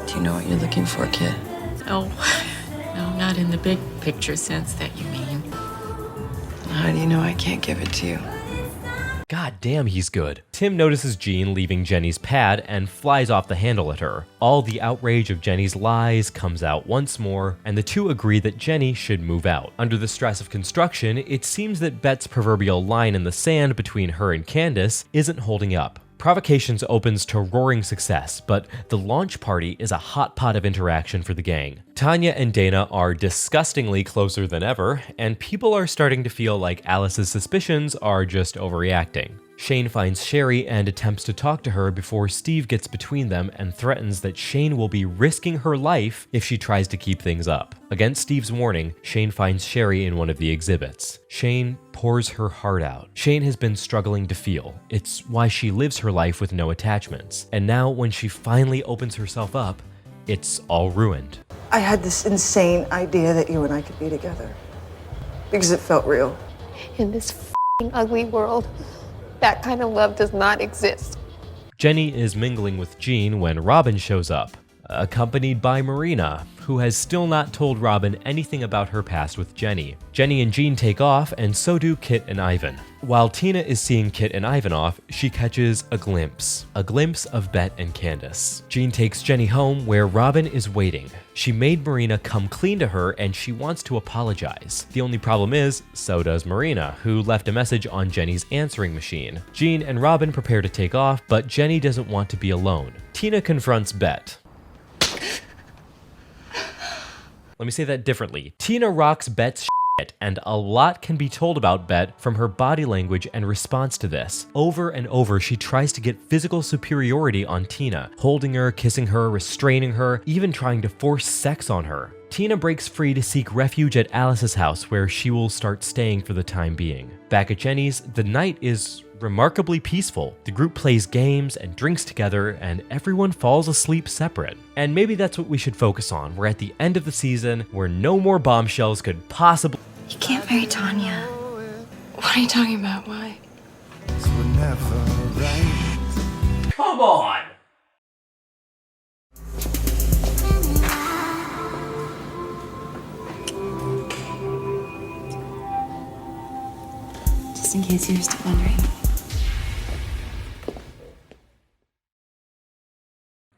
[SPEAKER 9] Do you know what you're looking for, kid? Oh, no, not in the big picture sense that you mean.
[SPEAKER 10] How do you know I can't give it to you?
[SPEAKER 1] God damn, he's good. Tim notices Jean leaving Jenny's pad and flies off the handle at her. All the outrage of Jenny's lies comes out once more, and the two agree that Jenny should move out. Under the stress of construction, it seems that Bet's proverbial line in the sand between her and Candace isn't holding up. Provocations opens to roaring success, but the launch party is a hot pot of interaction for the gang. Tanya and Dana are disgustingly closer than ever, and people are starting to feel like Alice's suspicions are just overreacting. Shane finds Sherry and attempts to talk to her before Steve gets between them and threatens that Shane will be risking her life if she tries to keep things up. Against Steve's warning, Shane finds Sherry in one of the exhibits. Shane pours her heart out. Shane has been struggling to feel. It's why she lives her life with no attachments. And now when she finally opens herself up, it's all ruined.
[SPEAKER 10] I had this insane idea that you and I could be together. Because it felt real.
[SPEAKER 6] In this f***ing ugly world, that kind of love does not exist.
[SPEAKER 1] Jenny is mingling with Jean when Robin shows up, accompanied by Marina, who has still not told Robin anything about her past with Jenny. Jenny and Jean take off, and so do Kit and Ivan. While Tina is seeing Kit and Ivan off, she catches a glimpse of Bet and Candace. Jean takes Jenny home where Robin is waiting. She made Marina come clean to her and she wants to apologize. The only problem is, so does Marina, who left a message on Jenny's answering machine. Jean and Robin prepare to take off, but Jenny doesn't want to be alone. Tina confronts Bet. Let me say that differently. Tina rocks Bet's shit, and a lot can be told about Bet from her body language and response to this. Over and over, she tries to get physical superiority on Tina, holding her, kissing her, restraining her, even trying to force sex on her. Tina breaks free to seek refuge at Alice's house, where she will start staying for the time being. Back at Jenny's, the night is remarkably peaceful. The group plays games and drinks together, and everyone falls asleep separate. And maybe that's what we should focus on. We're at the end of the season where no more bombshells could possibly...
[SPEAKER 4] You can't marry Tanya. What are you talking about? Why?
[SPEAKER 1] Come on!
[SPEAKER 4] Just in case you're still wondering.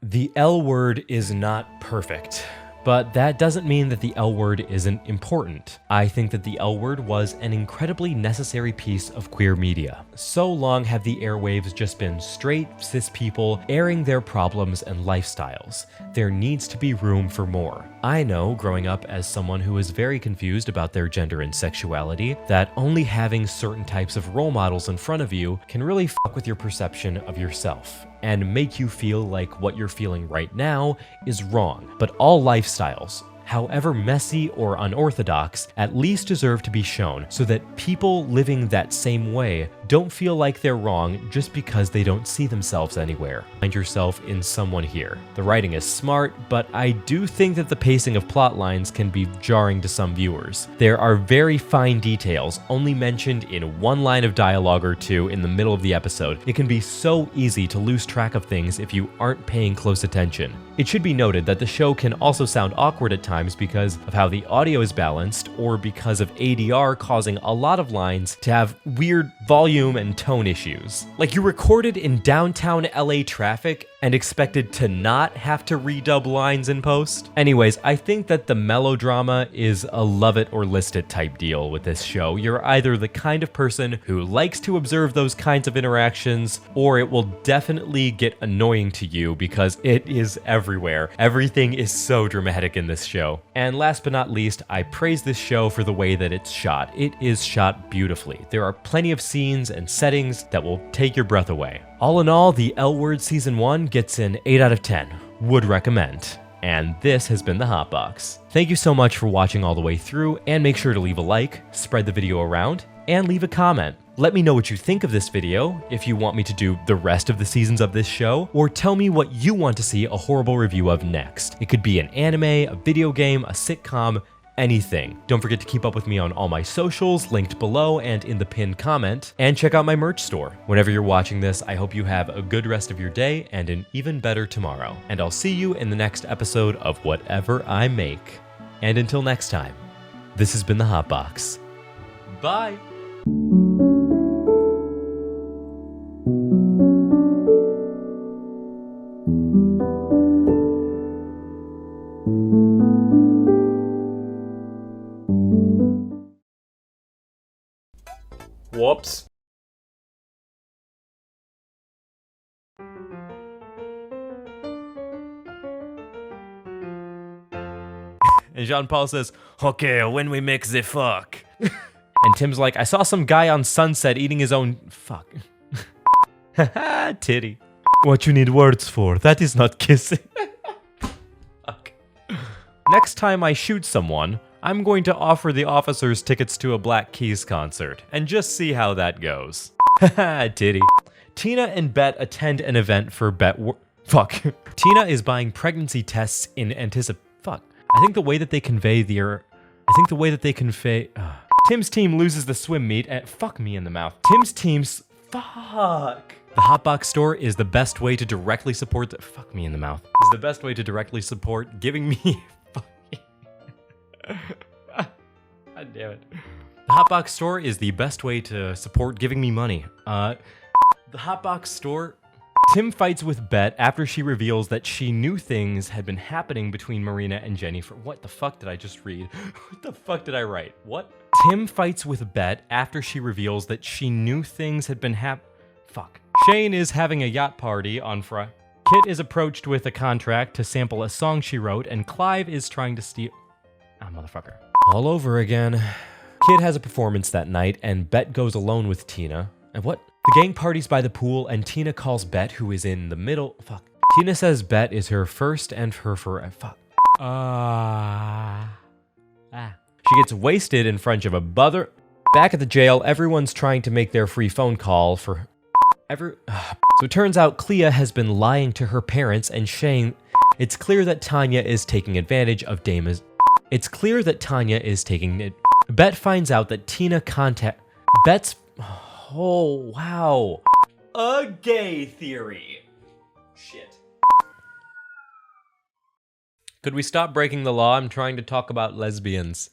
[SPEAKER 1] The L word is not perfect, but that doesn't mean that the L word isn't important. I think that the L word was an incredibly necessary piece of queer media. So long have the airwaves just been straight, cis people airing their problems and lifestyles. There needs to be room for more. I know, growing up as someone who is very confused about their gender and sexuality, that only having certain types of role models in front of you can really fuck with your perception of yourself and make you feel like what you're feeling right now is wrong. But all lifestyles, however messy or unorthodox, at least deserve to be shown so that people living that same way don't feel like they're wrong just because they don't see themselves anywhere. Find yourself in someone here. The writing is smart, but I do think that the pacing of plot lines can be jarring to some viewers. There are very fine details only mentioned in one line of dialogue or two in the middle of the episode. It can be so easy to lose track of things if you aren't paying close attention. It should be noted that the show can also sound awkward at times because of how the audio is balanced, or because of ADR causing a lot of lines to have weird volume and tone issues. Like you recorded in downtown LA traffic and expected to not have to redub lines in post. Anyways, I think that the melodrama is a love it or list it type deal with this show. You're either the kind of person who likes to observe those kinds of interactions, or it will definitely get annoying to you because it is everywhere. Everything is so dramatic in this show. And last but not least, I praise this show for the way that it's shot. It is shot beautifully. There are plenty of scenes and settings that will take your breath away. All in all, the L Word Season 1 gets an 8 out of 10. Would recommend. and this has been the Hotbox. Thank you so much for watching all the way through, and make sure to leave a like, spread the video around, and leave a comment. Let me know what you think of this video, if you want me to do the rest of the seasons of this show, or tell me what you want to see a horrible review of next. It could be an anime, a video game, a sitcom, anything. Don't forget to keep up with me on all my socials, linked below and in the pinned comment, and check out my merch store. Whenever you're watching this, I hope you have a good rest of your day and an even better tomorrow. And I'll see you in the next episode of whatever I make. And until next time, this has been the Hotbox. Bye! Whoops. And Jean-Paul says, okay, when we make the fuck. And Tim's like, I saw some guy on Sunset eating his own fuck. Haha, titty. What you need words for? That is not kissing. Fuck. Next time I shoot someone, I'm going to offer the officers tickets to a Black Keys concert, and just see how that goes. Haha, titty. Tina and Bet attend an event for fuck. Tina is buying pregnancy tests in fuck. I think the way that they convey Tim's team loses the swim meet and fuck me in the mouth. Tim's team's fuck. The Hotbox store is the best way to directly support fuck me in the mouth. Is the best way to directly support giving me God damn it. The Hotbox store is the best way to support giving me money. The Hotbox store. Tim fights with Bet after she reveals that she knew things had been happening between Marina and Jenny for what the fuck did I just read? What the fuck did I write? What? Tim fights with Bet after she reveals that she knew things had been fuck. Shane is having a yacht party on Friday. Kit is approached with a contract to sample a song she wrote, and Clive is trying to steal. Ah, motherfucker. All over again. Kid has a performance that night, and Bet goes alone with Tina. And what? The gang parties by the pool, and Tina calls Bet, who is in the middle. Fuck. Tina says Bet is her first and her forever. Fuck. She gets wasted in front of a bother. Back at the jail, everyone's trying to make their free phone call for So it turns out Clea has been lying to her parents and Shane. It's clear that Tanya is taking advantage of Dama's. It's clear that Tanya is taking it. Bet finds out that Tina Bet's. Oh, wow. A gay theory. Shit. Could we stop breaking the law? I'm trying to talk about lesbians.